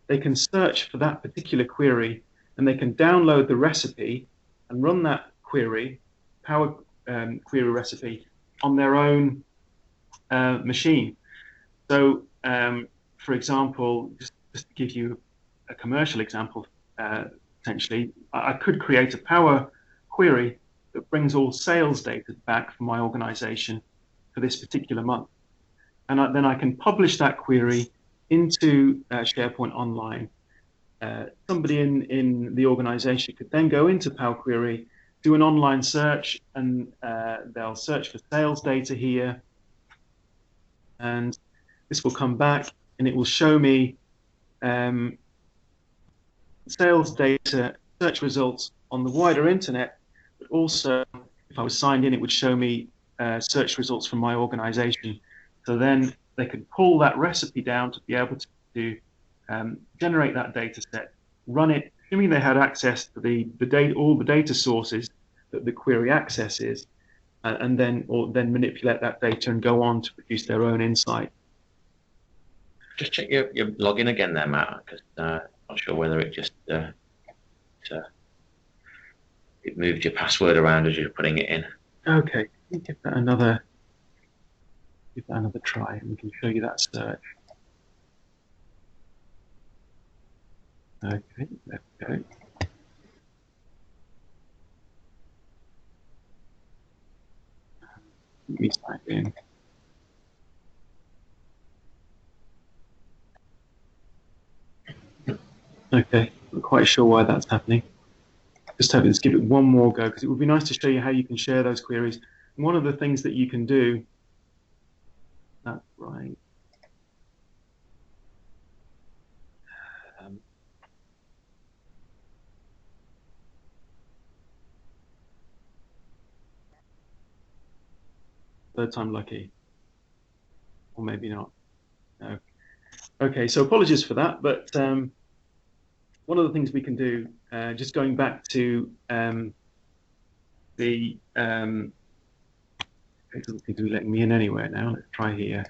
[SPEAKER 2] they can search for that particular query, and they can download the recipe and run that query, Power Query recipe, on their own machine. So, for example, just to give you a commercial example, potentially, I could create a Power Query that brings all sales data back from my organization for this particular month. And then I can publish that query into SharePoint Online. Somebody in the organization could then go into Power Query, do an online search, and they'll search for sales data here. And this will come back, and it will show me sales data search results on the wider internet, but also if I was signed in, it would show me search results from my organization. So then they could pull that recipe down to be able to generate that data set, run it, assuming they had access to the data, all the data sources that the query accesses, and then manipulate that data and go on to produce their own insight.
[SPEAKER 1] Just check your login again there, Matt, because I'm not sure whether it just it moved your password around as you're putting it in.
[SPEAKER 2] Okay, give that another try, and we can show you that search. Okay, there we go. Let me type in. Okay, not quite sure why that's happening. Just let's give it one more go, because it would be nice to show you how you can share those queries. And one of the things that you can do, that's right. Third time lucky, or maybe not. No. Okay, so apologies for that, but one of the things we can do, just going back to the it doesn't seem to be letting me in anywhere now. Let's try here.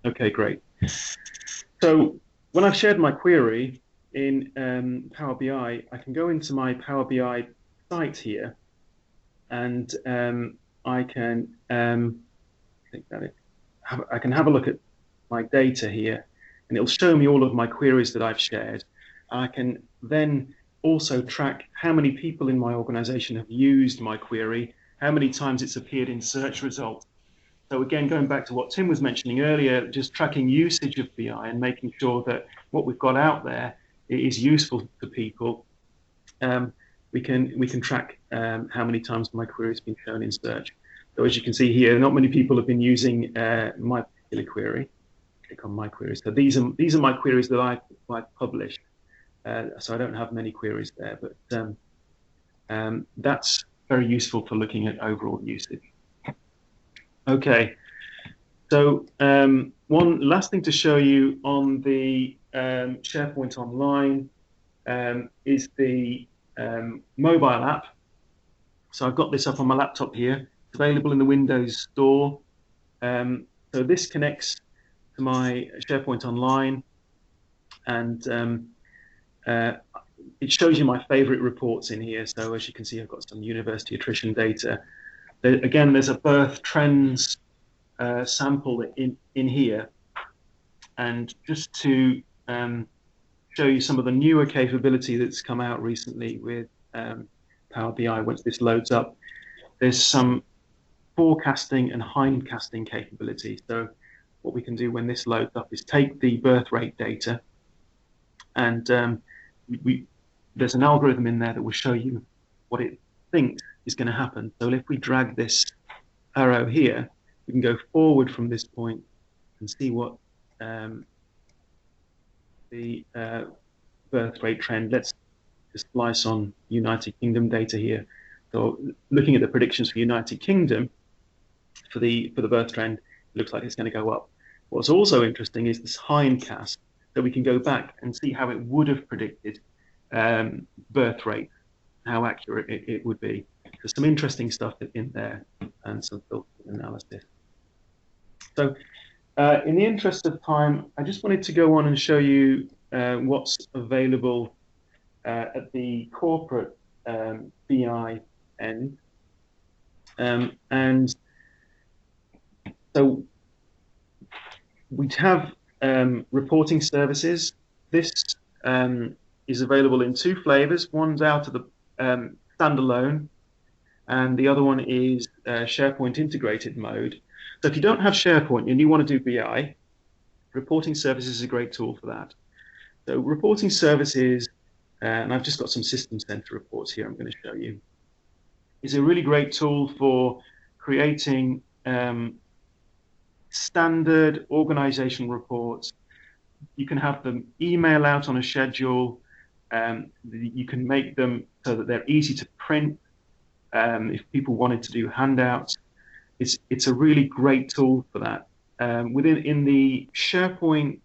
[SPEAKER 2] Okay, great. So when I've shared my query in Power BI, I can go into my Power BI site here, and I can I can have a look at my data here, and it'll show me all of my queries that I've shared. I can then also track how many people in my organization have used my query, how many times it's appeared in search results. So again, going back to what Tim was mentioning earlier, just tracking usage of BI and making sure that what we've got out there is useful to people. We can track how many times my query has been shown in search. So as you can see here, not many people have been using my particular query. Click on my queries. So these are my queries that I've published. So I don't have many queries there, but that's very useful for looking at overall usage. Okay, so one last thing to show you on the SharePoint Online is the mobile app. So I've got this up on my laptop here. It's available in the Windows Store. So this connects to my SharePoint Online, and it shows you my favorite reports in here. So as you can see, I've got some university attrition data. Again, there's a birth trends sample in here. And just to show you some of the newer capability that's come out recently with Power BI, once this loads up, there's some forecasting and hindcasting capability. So what we can do when this loads up is take the birth rate data, and there's an algorithm in there that will show you what it thinks is going to happen. So if we drag this arrow here, we can go forward from this point and see what the birth rate trend. Let's just slice on United Kingdom data here. So looking at the predictions for United Kingdom for the birth trend, it looks like it's going to go up. What's also interesting is this hindcast, that we can go back and see how it would have predicted birth rate, how accurate it would be. There's some interesting stuff in there and some filter analysis. So in the interest of time, I just wanted to go on and show you what's available at the corporate BI end. And so we have reporting services. This is available in two flavors. One's out of the standalone, and the other one is SharePoint integrated mode. So if you don't have SharePoint and you want to do BI, reporting services is a great tool for that. So reporting services, and I've just got some System Center reports here I'm going to show you, is a really great tool for creating standard organizational reports. You can have them email out on a schedule. You can make them so that they're easy to print. If people wanted to do handouts, it's a really great tool for that. In the SharePoint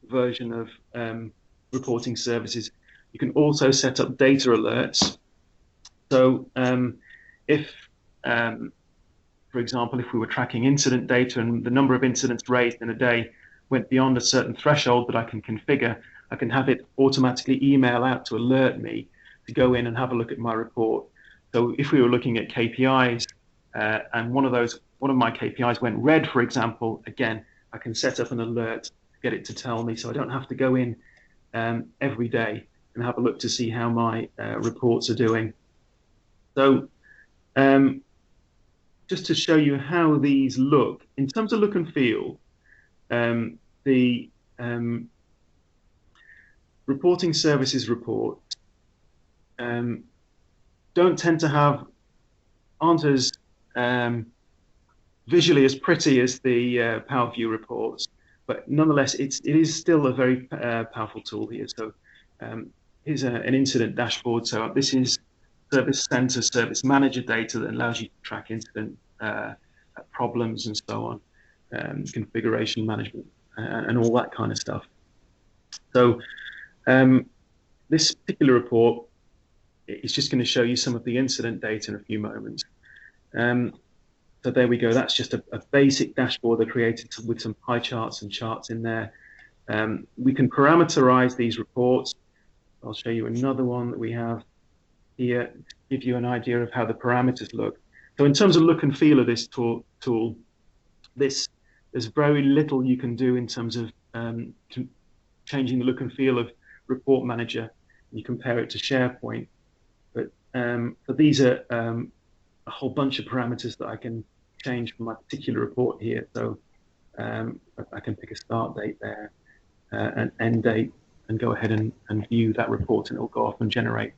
[SPEAKER 2] version of reporting services, you can also set up data alerts. So if for example, if we were tracking incident data and the number of incidents raised in a day went beyond a certain threshold that I can configure, I can have it automatically email out to alert me to go in and have a look at my report. So if we were looking at KPIs and one of my KPIs went red, for example, again, I can set up an alert to get it to tell me, so I don't have to go in every day and have a look to see how my reports are doing. So just to show you how these look, in terms of look and feel, the reporting services report don't tend to aren't as visually as pretty as the PowerView reports, but nonetheless, it is still a very powerful tool here. So here's an incident dashboard. So this is Service Center, Service Manager data that allows you to track incident problems and so on, configuration management, and all that kind of stuff. So this particular report is just going to show you some of the incident data in a few moments. So there we go. That's just a basic dashboard I created with some pie charts and charts in there. We can parameterize these reports. I'll show you another one that we have here to give you an idea of how the parameters look. So in terms of look and feel of this tool, there's very little you can do in terms of changing the look and feel of Report Manager. You compare it to SharePoint, but these are a whole bunch of parameters that I can change for my particular report here. So I can pick a start date there, an end date, and go ahead and view that report, and it'll go off and generate.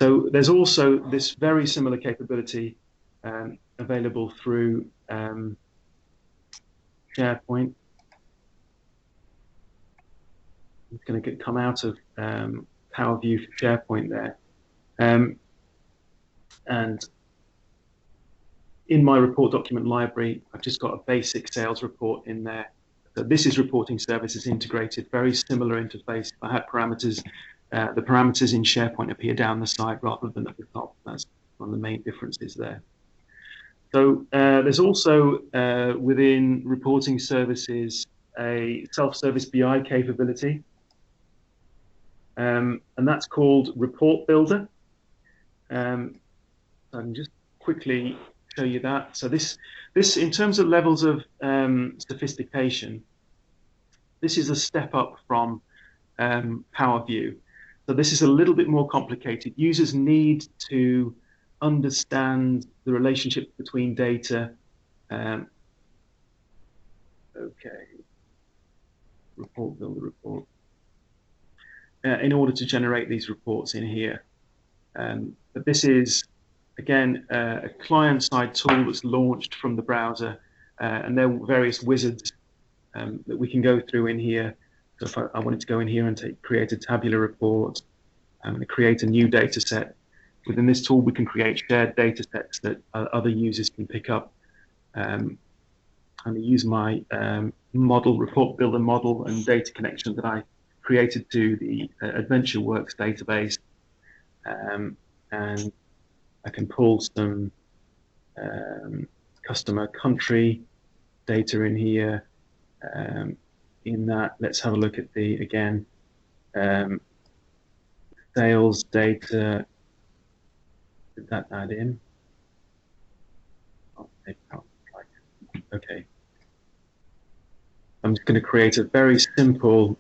[SPEAKER 2] So there's also this very similar capability available through SharePoint. It's going to come out of PowerView for SharePoint there. And in my report document library, I've just got a basic sales report in there. So this is reporting services integrated, very similar interface. If I had parameters, the parameters in SharePoint appear down the side rather than at the top. That's one of the main differences there. So there's also within reporting services a self-service BI capability, and that's called Report Builder. I can just quickly show you that. So this in terms of levels of sophistication, this is a step up from PowerView. So this is a little bit more complicated. Users need to understand the relationship between data. Okay, Report Builder report. In order to generate these reports in here. But this is, again, a client-side tool that's launched from the browser, and there are various wizards that we can go through in here. So if I wanted to go in here and create a tabular report, I'm going to create a new data set. Within this tool, we can create shared data sets that other users can pick up. And I use my Report Builder model and data connection that I created to the AdventureWorks database. And I can pull some customer country data in here. In that, let's have a look at again, sales data. Did that add in? Oh, okay. I'm just going to create a very simple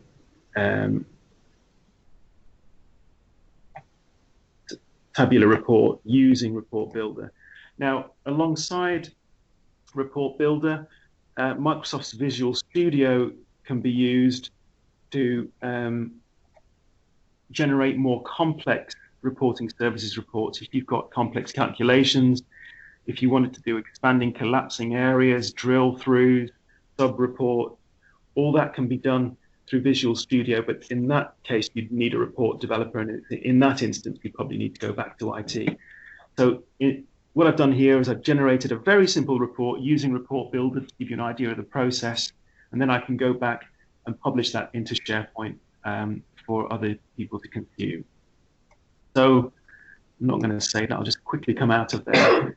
[SPEAKER 2] tabular report using Report Builder. Now, alongside Report Builder, Microsoft's Visual Studio can be used to generate more complex reporting services reports. If you've got complex calculations, if you wanted to do expanding, collapsing areas, drill throughs, sub-report, all that can be done through Visual Studio, but in that case, you'd need a report developer, and in that instance, you probably need to go back to IT. So what I've done here is I've generated a very simple report using Report Builder to give you an idea of the process, and then I can go back and publish that into SharePoint for other people to consume. So I'm not going to say that, I'll just quickly come out of there.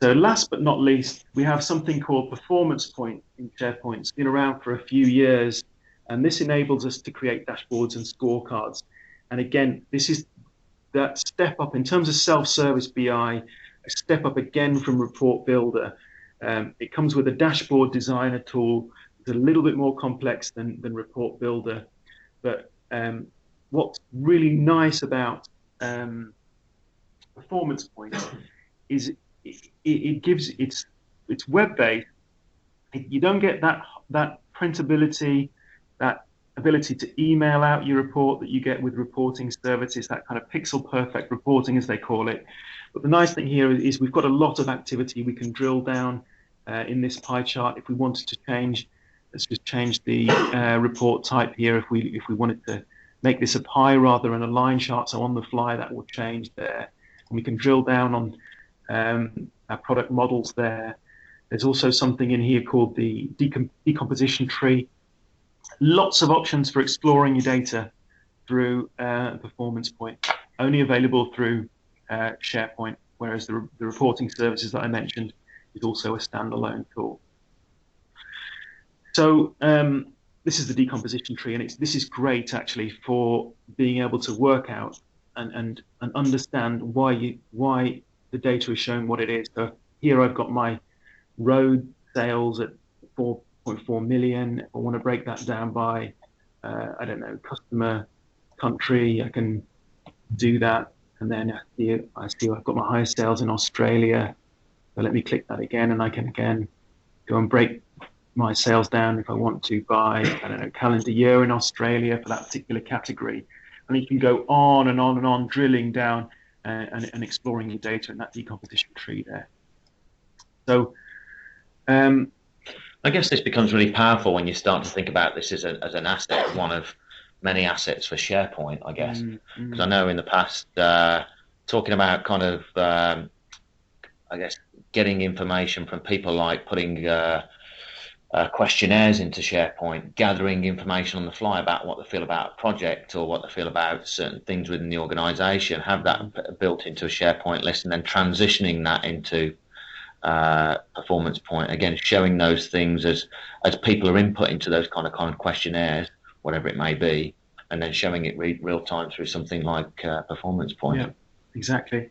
[SPEAKER 2] So last but not least, we have something called Performance Point in SharePoint. It's been around for a few years, and this enables us to create dashboards and scorecards. And again, this is that step up in terms of self-service BI, a step up again from Report Builder. It comes with a dashboard designer tool. It's a little bit more complex than Report Builder, but what's really nice about Performance Point is it gives it's web-based. You don't get that printability, that ability to email out your report that you get with reporting services, that kind of pixel perfect reporting as they call it. But the nice thing here is we've got a lot of activity. We can drill down in this pie chart if we wanted to change. Let's just change the report type here. If we wanted to make this a pie rather than a line chart, so on the fly that will change there. And we can drill down on our product models there. There's also something in here called the decomposition tree. Lots of options for exploring your data through Performance Point, only available through SharePoint, whereas the reporting services that I mentioned is also a standalone tool. So this is the decomposition tree, and this is great actually for being able to work out and understand why the data is showing what it is. So here I've got my road sales at 4.4 million. If I want to break that down by, I don't know, customer, country, I can do that. And then I see I've got my highest sales in Australia. So let me click that again, and I can again go and break my sales down if I want to by, I don't know, calendar year in Australia for that particular category. And you can go on and on and on, drilling down and exploring your data in that decomposition tree there. So
[SPEAKER 1] I guess this becomes really powerful when you start to think about this as an asset, one of many assets for SharePoint, I guess. Because I know in the past, talking about kind of, I guess, getting information from people like putting questionnaires into SharePoint, gathering information on the fly about what they feel about a project or what they feel about certain things within the organization, have that built into a SharePoint list, and then transitioning that into Performance Point, again showing those things as people are inputting to those kind of questionnaires, whatever it may be, and then showing it real time through something like Performance Point.
[SPEAKER 2] Yeah, exactly.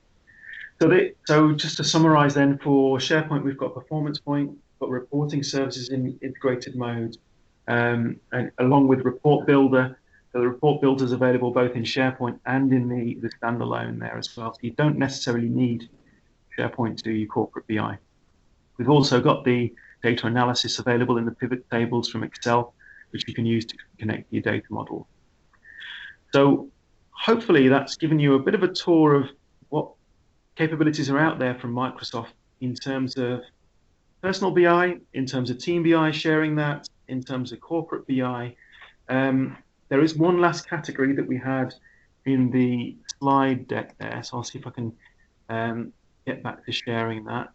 [SPEAKER 2] So just to summarize then, for SharePoint we've got Performance Point, got reporting services in integrated mode, and along with Report Builder. So the Report Builder is available both in SharePoint and in the standalone there as well. So you don't necessarily need SharePoint to do your corporate BI. We've also got the data analysis available in the pivot tables from Excel, which you can use to connect your data model. So hopefully that's given you a bit of a tour of what capabilities are out there from Microsoft in terms of personal BI, in terms of team BI, sharing that, in terms of corporate BI. There is one last category that we had in the slide deck there, so I'll see if I can get back to sharing that,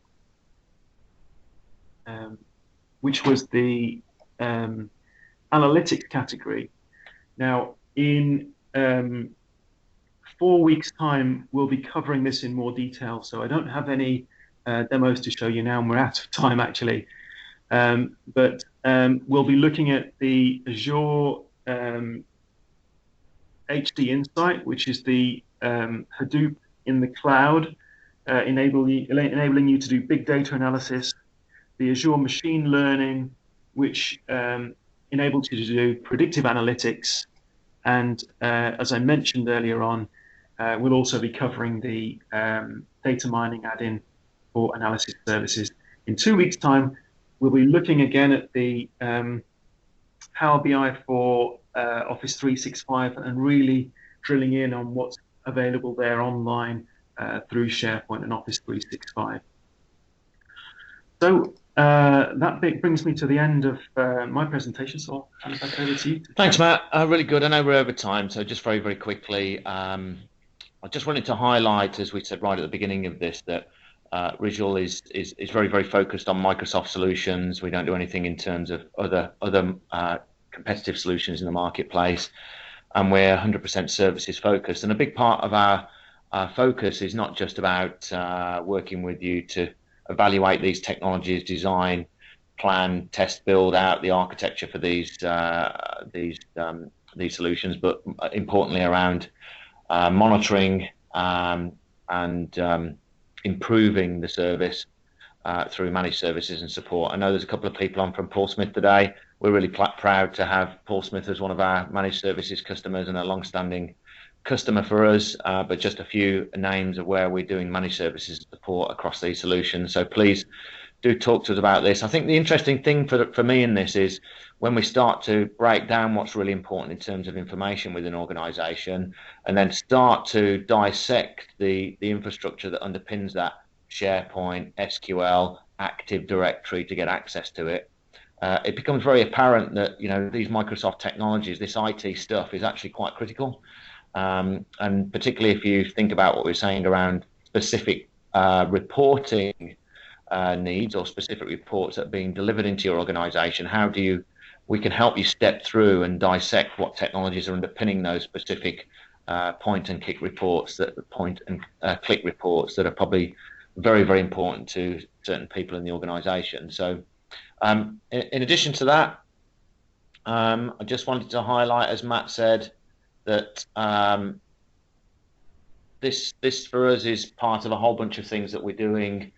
[SPEAKER 2] which was the analytics category. Now, in 4 weeks' time, we'll be covering this in more detail, so I don't have any demos to show you now, and we're out of time actually. But we'll be looking at the Azure HD Insight, which is the Hadoop in the cloud, enabling you to do big data analysis, the Azure Machine Learning, which enables you to do predictive analytics, and as I mentioned earlier on, we'll also be covering the data mining add-in for analysis services. In 2 weeks' time, we'll be looking again at the Power BI for Office 365 and really drilling in on what's available there online through SharePoint and Office 365. So that bit brings me to the end of my presentation, so I'll hand it back over to you.
[SPEAKER 1] Thanks, Matt. Really good. I know we're over time, so just very, very quickly, I just wanted to highlight, as we said right at the beginning of this, that Visual is very, very focused on Microsoft solutions. We don't do anything in terms of other competitive solutions in the marketplace, and we're 100% services focused. And a big part of our focus is not just about working with you to evaluate these technologies, design, plan, test, build out the architecture for these solutions, but importantly around monitoring and improving the service through managed services and support. I know there's a couple of people on from Paul Smith today. We're really proud to have Paul Smith as one of our managed services customers and a long-standing customer for us, but just a few names of where we're doing managed services support across these solutions. So please do talk to us about this. I think the interesting thing for me in this is when we start to break down what's really important in terms of information within an organization, and then start to dissect the infrastructure that underpins that: SharePoint, SQL, Active Directory to get access to it. It becomes very apparent that these Microsoft technologies, this IT stuff, is actually quite critical. And particularly if you think about what we're saying around specific reporting needs or specific reports that are being delivered into your organization, we can help you step through and dissect what technologies are underpinning those specific point and click reports that are probably very, very important to certain people in the organization. So in addition to that, I just wanted to highlight, as Matt said, that this for us is part of a whole bunch of things that we're doing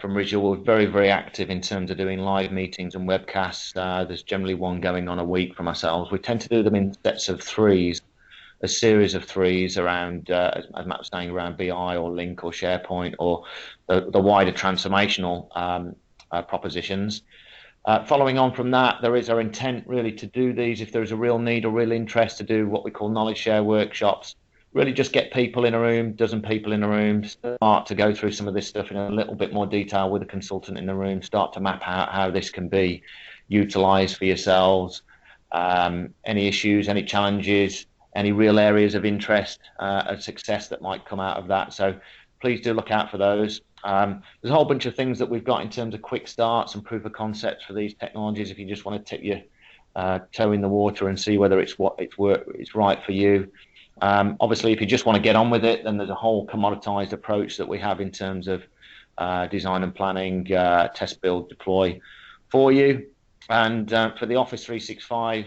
[SPEAKER 1] from Visual. We're very, very active in terms of doing live meetings and webcasts. There's generally one going on a week from ourselves. We tend to do them in sets of threes, a series of threes around, as Matt was saying, around BI or Link or SharePoint or the wider transformational propositions. Following on from that, there is our intent really to do these, if there's a real need or real interest, to do what we call knowledge share workshops. Really just get people in a room, dozen people in a room, start to go through some of this stuff in a little bit more detail with a consultant in the room, start to map out how this can be utilised for yourselves, any issues, any challenges, any real areas of interest and success that might come out of that. So please do look out for those. There's a whole bunch of things that we've got in terms of quick starts and proof of concepts for these technologies if you just want to tip your toe in the water and see whether it's right for you. Obviously, if you just want to get on with it, then there's a whole commoditized approach that we have in terms of design and planning, test, build, deploy for you. And for the Office 365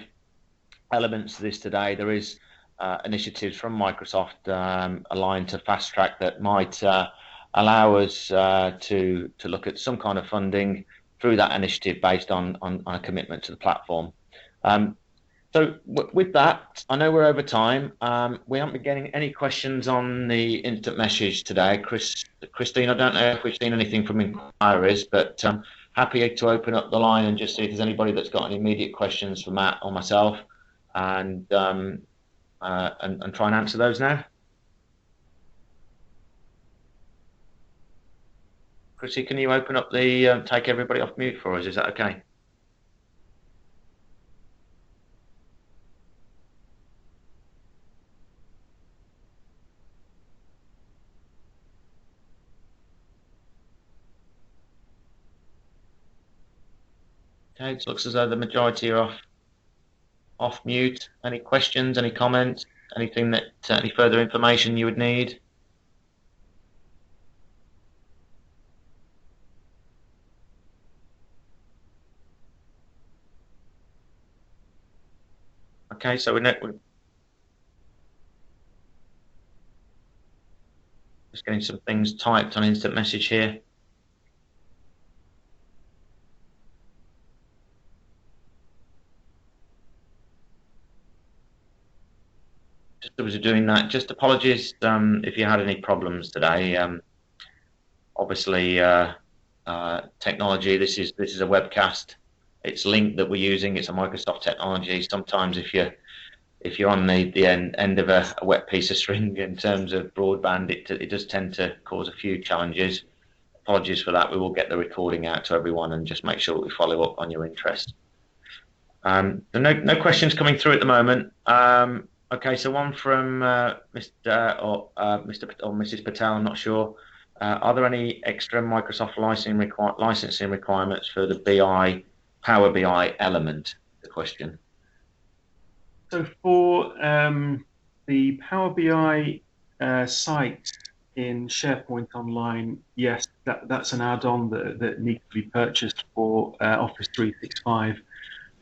[SPEAKER 1] elements of this today, there is initiatives from Microsoft aligned to fast track that might allow us to look at some kind of funding through that initiative based on a commitment to the platform. So with that, I know we're over time. We haven't been getting any questions on the instant message today. Christine, I don't know if we've seen anything from inquiries, but happy to open up the line and just see if there's anybody that's got any immediate questions for Matt or myself, and try and answer those now. Chrissy, can you open up take everybody off mute for us? Is that okay? Okay, it looks as though the majority are off mute. Any questions, any comments, anything any further information you would need? Okay, so we're just getting some things typed on instant message here. Just as we're doing that, just apologies if you had any problems today. Obviously, technology. This is a webcast. It's Link that we're using. It's a Microsoft technology. Sometimes if you're on the end of a wet piece of string in terms of broadband, it does tend to cause a few challenges. Apologies for that. We will get the recording out to everyone and just make sure that we follow up on your interest. No questions coming through at the moment. Okay, so one from Mr. or Mrs. Patel, I'm not sure. Are there any extra Microsoft licensing requirements for the Power BI element? The question.
[SPEAKER 2] So for the Power BI site in SharePoint Online, yes, that's an add-on that needs to be purchased for Office 365.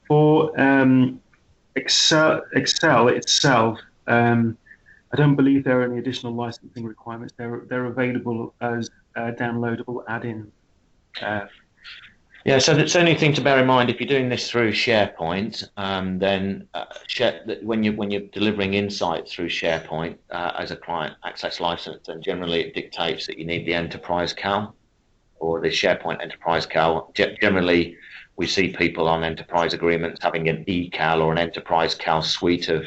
[SPEAKER 2] For Excel itself, I don't believe there are any additional licensing requirements. They're available as downloadable add-ins.
[SPEAKER 1] Yeah, so the only thing to bear in mind if you're doing this through SharePoint, then when you're delivering insight through SharePoint as a client access license, then generally it dictates that you need the Enterprise Cal or the SharePoint Enterprise Cal. Generally, we see people on enterprise agreements having an eCal or an Enterprise Cal suite of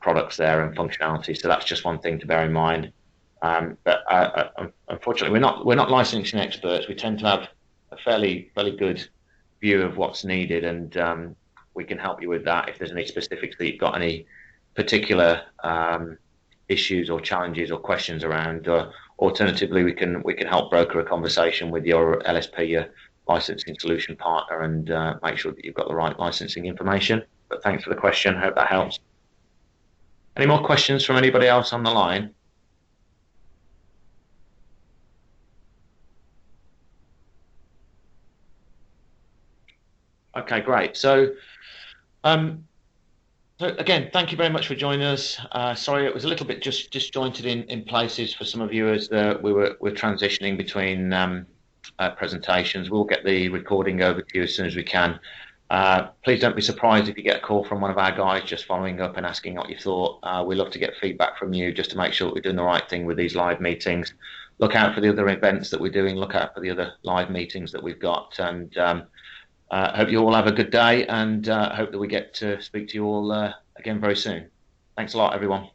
[SPEAKER 1] products there and functionality. So that's just one thing to bear in mind. But unfortunately, we're not licensing experts. We tend to have a fairly good view of what's needed, and we can help you with that if there's any specifics that you've got any particular issues or challenges or questions around. Alternatively, we can help broker a conversation with your LSP, your licensing solution partner, and make sure that you've got the right licensing information. But thanks for the question. Hope that helps. Any more questions from anybody else on the line? Okay, great. So again, thank you very much for joining us. Sorry, it was a little bit just disjointed in places for some of you as we're transitioning between presentations. We'll get the recording over to you as soon as we can. Please don't be surprised if you get a call from one of our guys just following up and asking what you thought. We love to get feedback from you just to make sure that we're doing the right thing with these live meetings. Look out for the other events that we're doing. Look out for the other live meetings that we've got. And hope you all have a good day, and hope that we get to speak to you all again very soon. Thanks a lot, everyone.